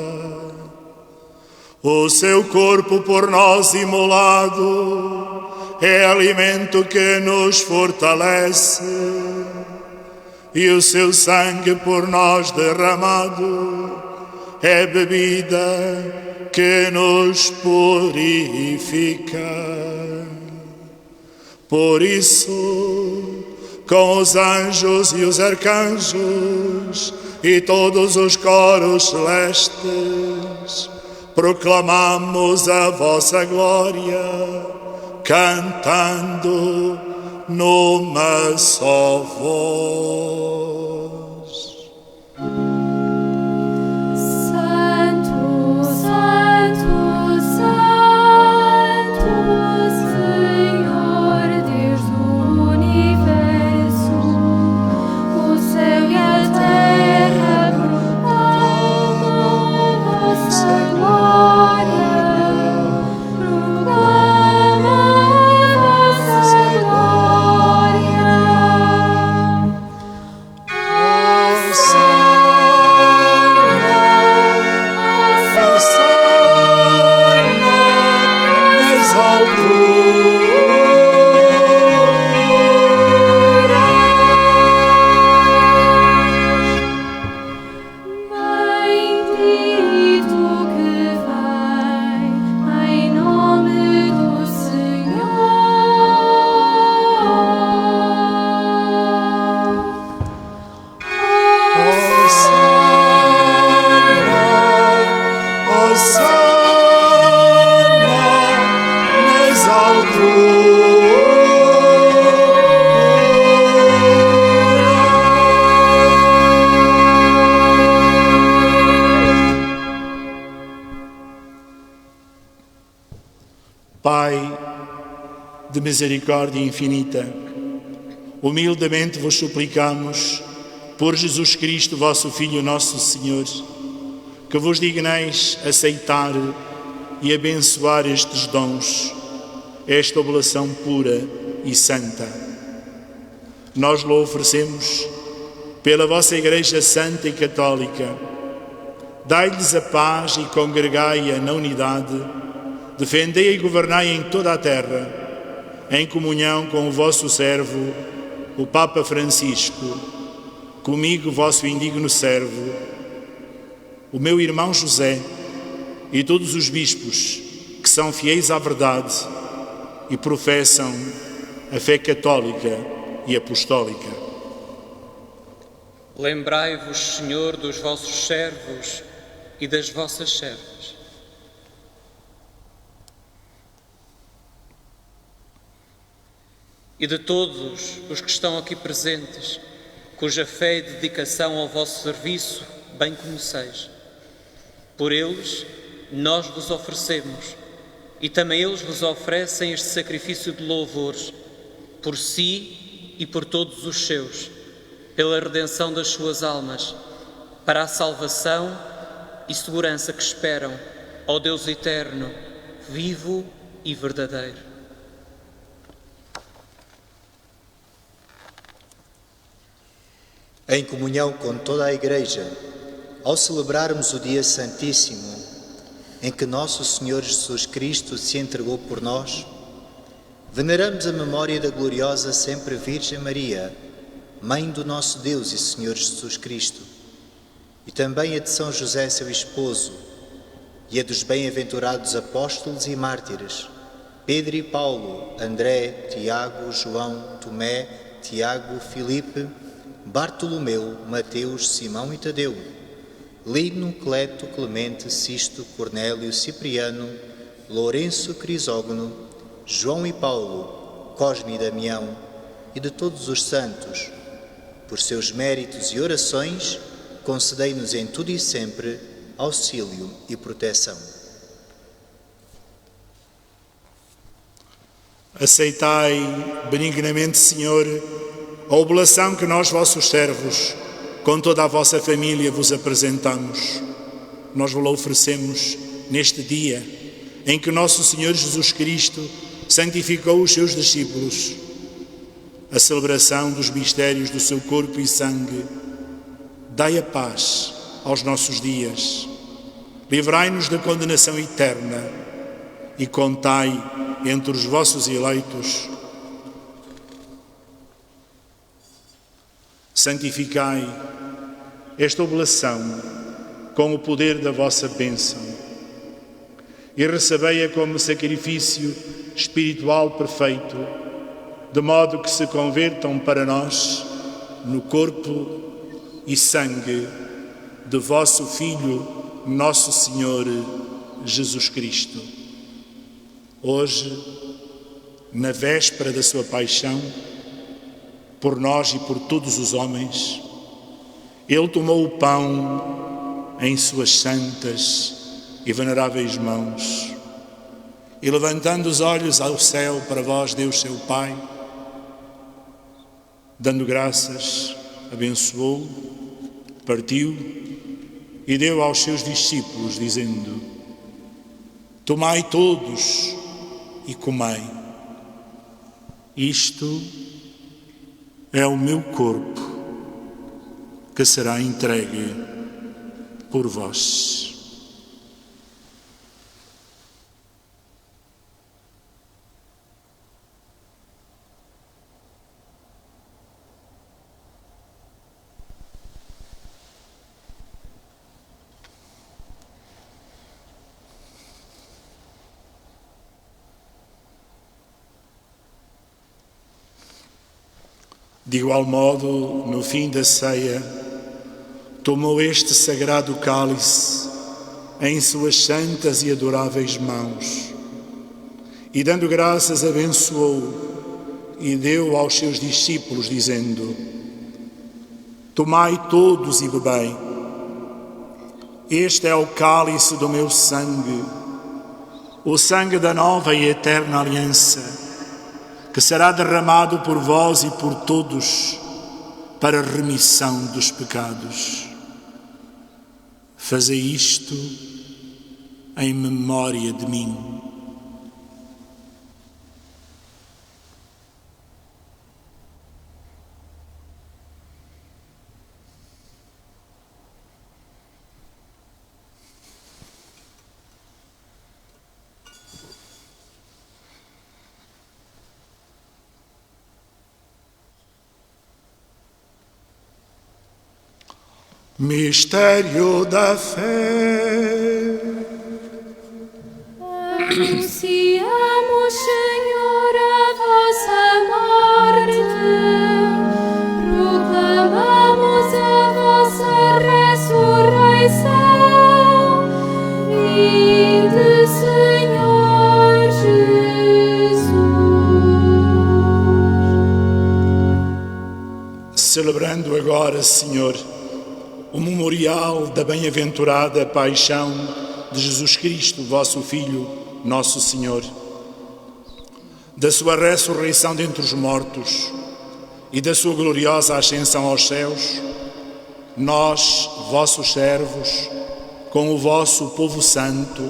O seu corpo por nós imolado é alimento que nos fortalece, e o seu sangue por nós derramado é bebida que nos purifica. Por isso, com os anjos e os arcanjos e todos os coros celestes, proclamamos a vossa glória, cantando numa só voz. Santo, Santo, Santo, Senhor Deus do universo, o céu e a terra proclamam a vossa glória, proclamam a vossa glória. Bendito que vem em nome do Senhor. Pai de misericórdia infinita, humildemente vos suplicamos, por Jesus Cristo, vosso Filho, nosso Senhor, que vos digneis aceitar e abençoar estes dons, esta oblação pura e santa. Nós lo oferecemos pela vossa Igreja Santa e Católica. Dai-lhes a paz e congregai-a na unidade, defendei e governai em toda a terra, em comunhão com o vosso servo, o Papa Francisco, comigo, vosso indigno servo, o meu irmão José e todos os bispos que são fiéis à verdade e professam a fé católica e apostólica. Lembrai-vos, Senhor, dos vossos servos e das vossas servas. E de todos os que estão aqui presentes, cuja fé e dedicação ao vosso serviço bem conheceis. Por eles, nós vos oferecemos, e também eles vos oferecem este sacrifício de louvores, por si e por todos os seus, pela redenção das suas almas, para a salvação e segurança que esperam, ó Deus eterno, vivo e verdadeiro. Em comunhão com toda a Igreja, ao celebrarmos o dia santíssimo em que nosso Senhor Jesus Cristo se entregou por nós, veneramos a memória da gloriosa sempre Virgem Maria, Mãe do nosso Deus e Senhor Jesus Cristo, e também a de São José, seu esposo, e a dos bem-aventurados apóstolos e mártires, Pedro e Paulo, André, Tiago, João, Tomé, Tiago, Filipe, Bartolomeu, Mateus, Simão e Tadeu, Lino, Cleto, Clemente, Sisto, Cornélio, Cipriano, Lourenço, Crisógono, João e Paulo, Cosme e Damião, e de todos os santos. Por seus méritos e orações, concedei-nos em tudo e sempre auxílio e proteção. Aceitai benignamente, Senhor, a oblação que nós, vossos servos, com toda a vossa família, vos apresentamos. Nós vos oferecemos neste dia em que nosso Senhor Jesus Cristo santificou os seus discípulos, a celebração dos mistérios do seu corpo e sangue. Dai a paz aos nossos dias, livrai-nos da condenação eterna e contai entre os vossos eleitos. Santificai esta oblação com o poder da vossa bênção e recebei-a como sacrifício espiritual perfeito, de modo que se convertam para nós no corpo e sangue de vosso Filho, nosso Senhor Jesus Cristo. Hoje, na véspera da sua paixão, por nós e por todos os homens, ele tomou o pão em suas santas e veneráveis mãos e, levantando os olhos ao céu para vós, Deus seu Pai, dando graças, abençoou, partiu e deu aos seus discípulos, dizendo: tomai todos e comei. Isto é o meu corpo, que será entregue por vós. De igual modo, no fim da ceia, tomou este sagrado cálice em suas santas e adoráveis mãos e, dando graças, abençoou e deu aos seus discípulos, dizendo: tomai todos e bebei. Este é o cálice do meu sangue, o sangue da nova e eterna aliança, que será derramado por vós e por todos para a remissão dos pecados. Fazei isto em memória de mim. Mistério da fé. Anunciamos, Senhor, a vossa morte. celebrando agora, Senhor, o memorial da bem-aventurada paixão de Jesus Cristo, vosso Filho, nosso Senhor, da sua ressurreição dentre os mortos e da sua gloriosa ascensão aos céus, nós, vossos servos, com o vosso povo santo,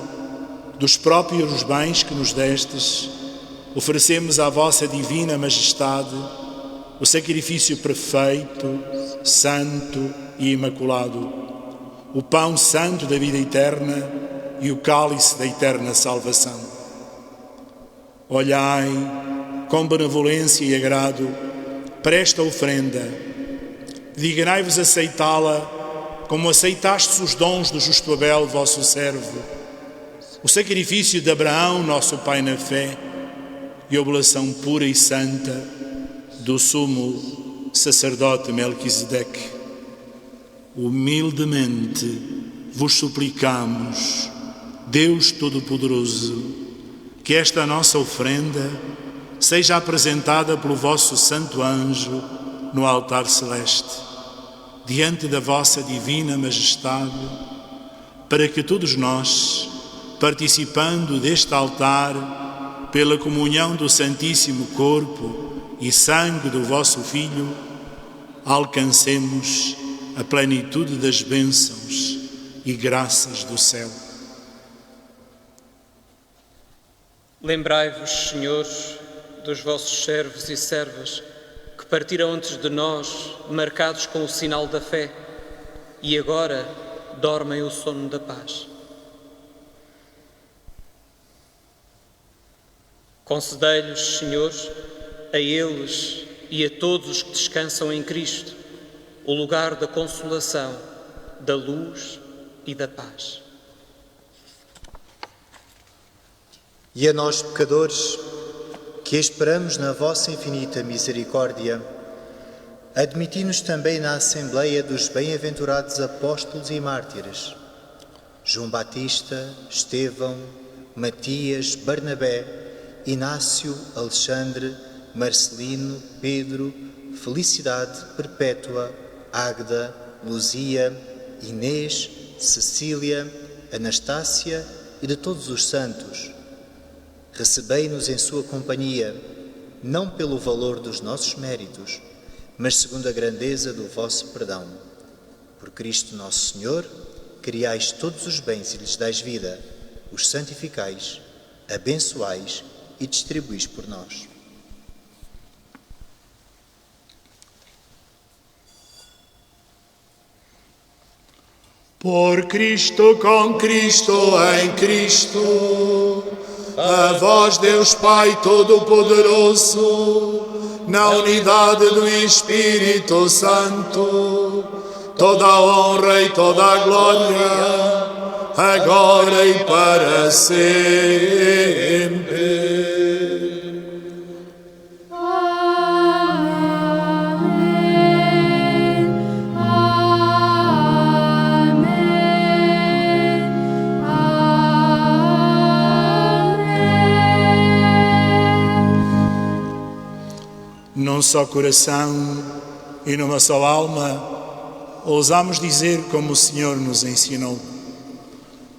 dos próprios bens que nos destes, oferecemos à vossa divina majestade o sacrifício perfeito, santo e imaculado, o pão santo da vida eterna e o cálice da eterna salvação. Olhai com benevolência e agrado para esta ofrenda, dignai-vos aceitá-la como aceitastes os dons do justo Abel, vosso servo, o sacrifício de Abraão, nosso pai na fé, e a oblação pura e santa do sumo sacerdote Melquisedeque. Humildemente vos suplicamos, Deus Todo-Poderoso, que esta nossa ofrenda seja apresentada pelo vosso santo anjo no altar celeste, diante da vossa divina majestade, para que todos nós, participando deste altar, pela comunhão do Santíssimo Corpo e sangue do vosso Filho, alcancemos a plenitude das bênçãos e graças do céu. Lembrai-vos, Senhor, dos vossos servos e servas que partiram antes de nós, marcados com o sinal da fé, e agora dormem o sono da paz. Concedei-lhes, Senhor, a eles e a todos os que descansam em Cristo, o lugar da consolação, da luz e da paz. E a nós, pecadores, que esperamos na vossa infinita misericórdia, admiti-nos também na Assembleia dos bem-aventurados apóstolos e mártires, João Batista, Estevão, Matias, Barnabé, Inácio, Alexandre, Marcelino, Pedro, Felicidade, Perpétua, Águeda, Luzia, Inês, Cecília, Anastácia e de todos os santos. Recebei-nos em sua companhia, não pelo valor dos nossos méritos, mas segundo a grandeza do vosso perdão. Por Cristo nosso Senhor, criais todos os bens e lhes dais vida, os santificais, abençoais e distribuís por nós. Por Cristo, com Cristo, em Cristo, a vós, Deus Pai Todo-Poderoso, na unidade do Espírito Santo, toda a honra e toda a glória, agora e para sempre. Num só coração e numa só alma, ousamos dizer como o Senhor nos ensinou: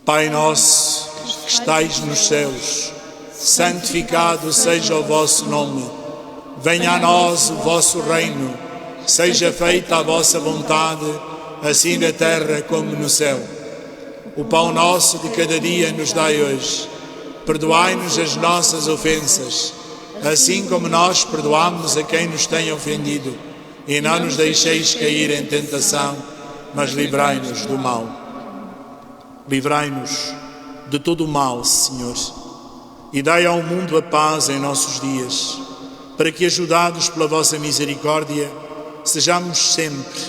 Pai nosso, que estais nos céus, santificado seja o vosso nome. Venha a nós o vosso reino. Seja feita a vossa vontade, assim na terra como no céu. O pão nosso de cada dia nos dai hoje. Perdoai-nos as nossas ofensas, assim como nós perdoamos a quem nos tem ofendido. E não nos deixeis cair em tentação, mas livrai-nos do mal. Livrai-nos de todo o mal, Senhor, e dai ao mundo a paz em nossos dias, para que, ajudados pela vossa misericórdia, sejamos sempre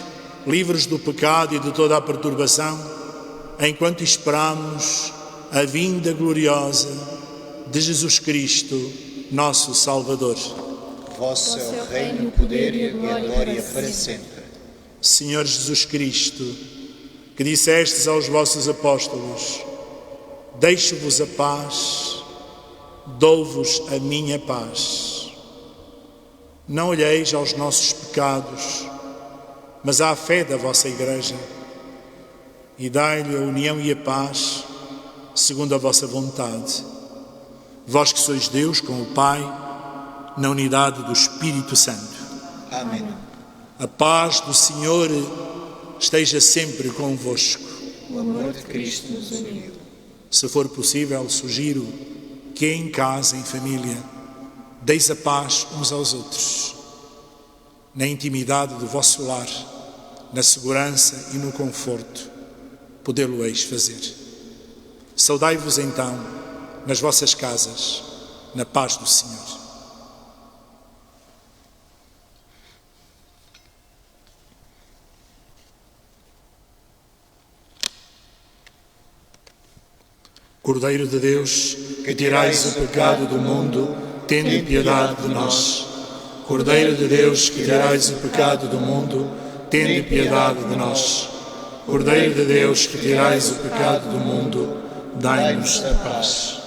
livres do pecado e de toda a perturbação, enquanto esperamos a vinda gloriosa de Jesus Cristo, nosso Salvador. Vosso é o reino, o poder e a glória para sempre. Senhor Jesus Cristo, que dissestes aos vossos apóstolos: deixo-vos a paz, dou-vos a minha paz. Não olheis aos nossos pecados, mas à fé da vossa Igreja, e dai-lhe a união e a paz, segundo a vossa vontade. Vós que sois Deus com o Pai, na unidade do Espírito Santo. Amém. A paz do Senhor esteja sempre convosco. O amor de Cristo nos uniu. Se for possível, sugiro que em casa, em família, deis a paz uns aos outros, na intimidade do vosso lar, na segurança e no conforto, podê-lo-eis fazer. Saudai-vos então nas vossas casas, na paz do Senhor. Cordeiro de Deus, que tirais o pecado do mundo, tende piedade de nós. Cordeiro de Deus, que tirais o pecado do mundo, tende piedade de nós. Cordeiro de Deus, que tirais o pecado do mundo, dai-nos a paz.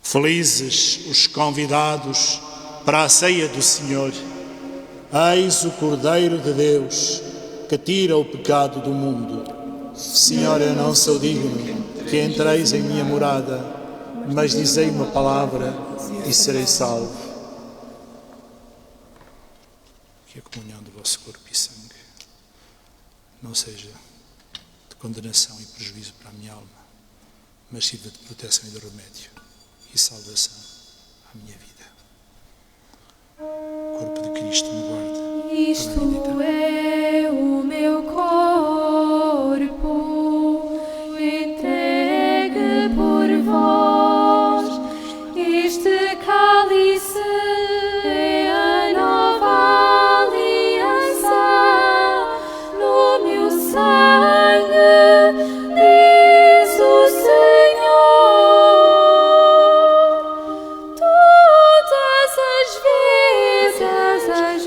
Felizes os convidados para a ceia do Senhor. Eis o Cordeiro de Deus, que tira o pecado do mundo. Senhor, eu não sou digno que entreis em minha morada, mas dizei uma palavra e serei salvo. Que a comunhão do vosso corpo e sangue não seja de condenação e prejuízo para a minha alma, mas sirva de proteção e de remédio e salvação à minha vida. O corpo de Cristo me guarda. Isto é o meu corpo, entregue por vós. Este cálice é a nova aliança no meu sangue, diz o Senhor. Todas as vezes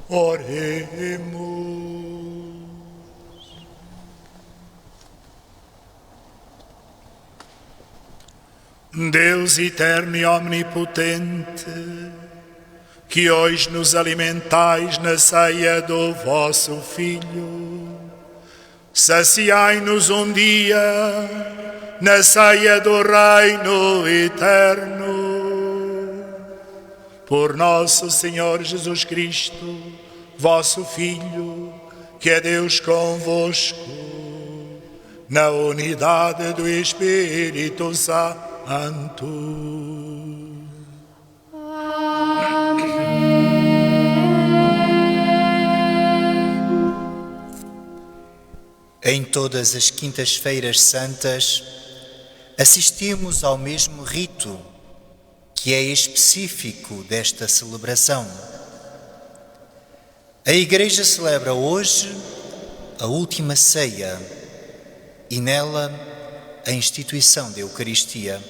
Oremos. Deus eterno e omnipotente, que hoje nos alimentais na ceia do vosso Filho, saciai-nos um dia na ceia do reino eterno. Por nosso Senhor Jesus Cristo, vosso Filho, que é Deus convosco, na unidade do Espírito Santo. Em todas as quintas-feiras santas, assistimos ao mesmo rito que é específico desta celebração. A Igreja celebra hoje a última ceia e nela a instituição da Eucaristia.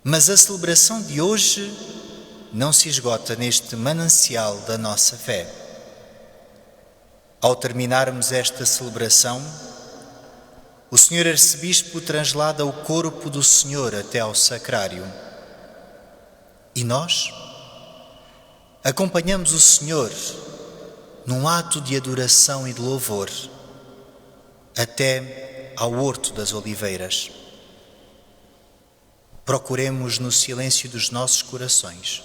Mas a celebração de hoje não se esgota neste manancial da nossa fé. Ao terminarmos esta celebração, o Senhor Arcebispo translada o corpo do Senhor até ao sacrário. E nós acompanhamos o Senhor num ato de adoração e de louvor até ao Horto das Oliveiras. Procuremos no silêncio dos nossos corações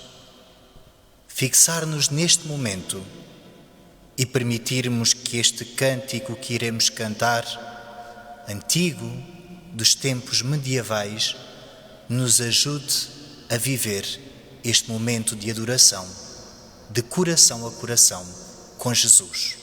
fixar-nos neste momento e permitirmos que este cântico que iremos cantar, antigo, dos tempos medievais, nos ajude a viver este momento de adoração, de coração a coração, com Jesus.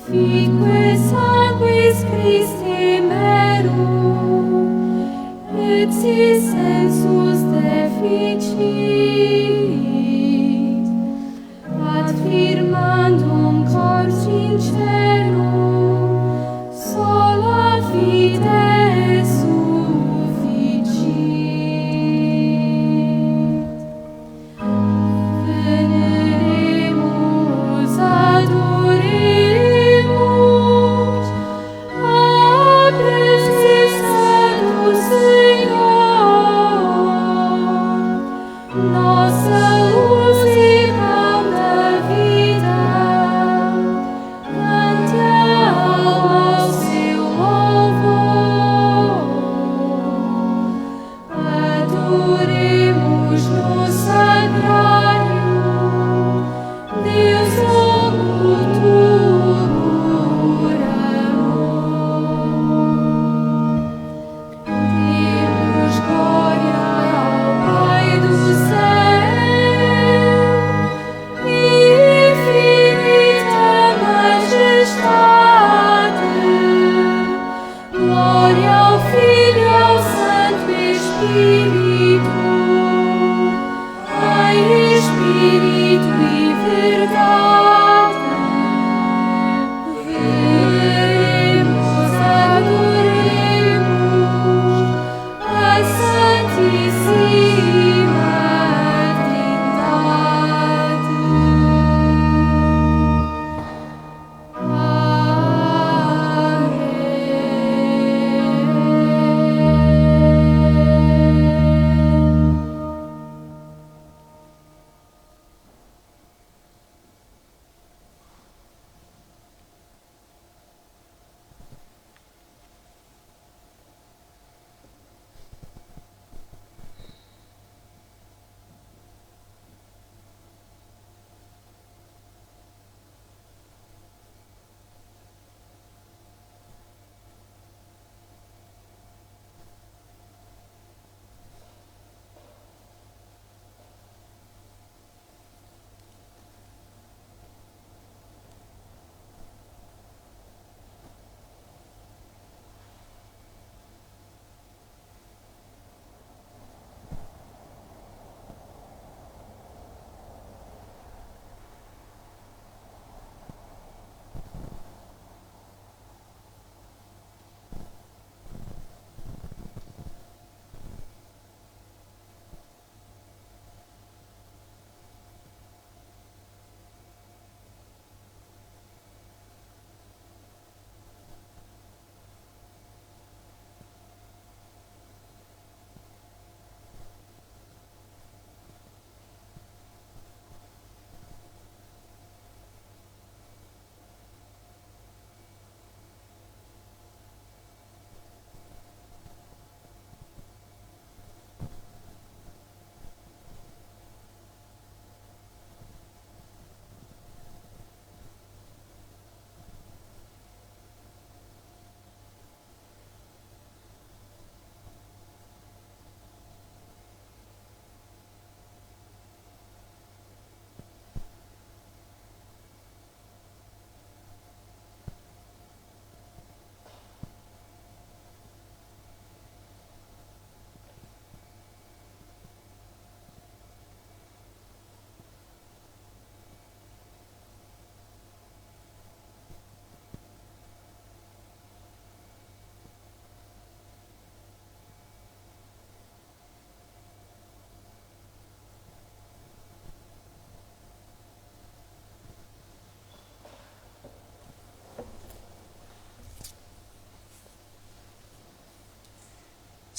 Fii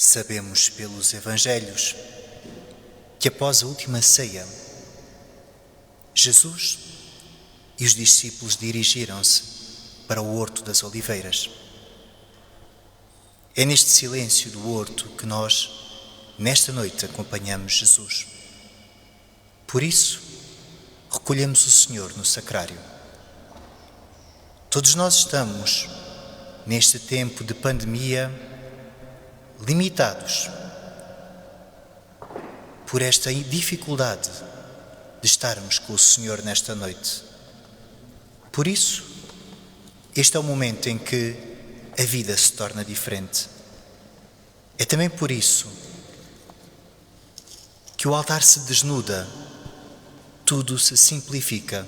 Sabemos pelos Evangelhos que após a última ceia, Jesus e os discípulos dirigiram-se para o Horto das Oliveiras. É neste silêncio do horto que nós, nesta noite, acompanhamos Jesus. Por isso, recolhemos o Senhor no sacrário. Todos nós estamos, neste tempo de pandemia, limitados por esta dificuldade de estarmos com o Senhor nesta noite. Por isso, este é o momento em que a vida se torna diferente. É também por isso que o altar se desnuda, tudo se simplifica.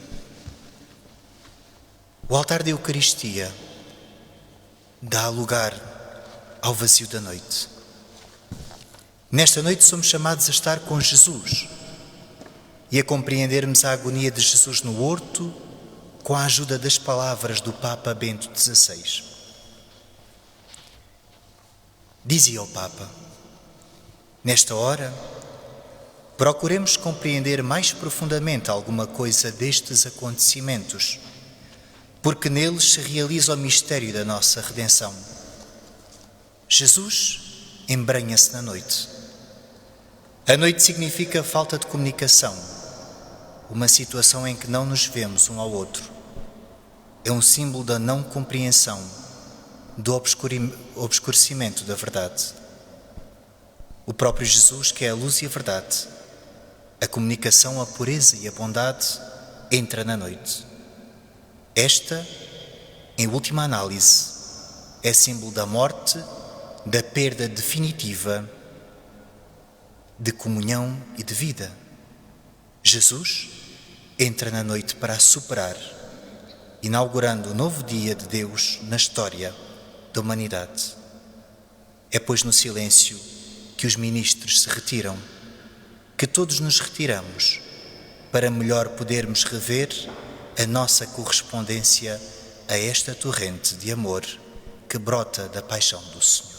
O altar da Eucaristia dá lugar ao vazio da noite. Nesta noite somos chamados a estar com Jesus e a compreendermos a agonia de Jesus no horto com a ajuda das palavras do Papa Bento XVI. Dizia o Papa: nesta hora, procuremos compreender mais profundamente alguma coisa destes acontecimentos, porque neles se realiza o mistério da nossa redenção. Jesus embranha-se na noite. A noite significa falta de comunicação, uma situação em que não nos vemos um ao outro. É um símbolo da não compreensão, do obscurecimento da verdade. O próprio Jesus, que é a luz e a verdade, a comunicação, a pureza e a bondade, entra na noite. Esta, em última análise, é símbolo da morte, da perda definitiva de comunhão e de vida. Jesus entra na noite para a superar, inaugurando um novo dia de Deus na história da humanidade. É, pois, no silêncio que os ministros se retiram, que todos nos retiramos, para melhor podermos rever a nossa correspondência a esta torrente de amor que brota da paixão do Senhor.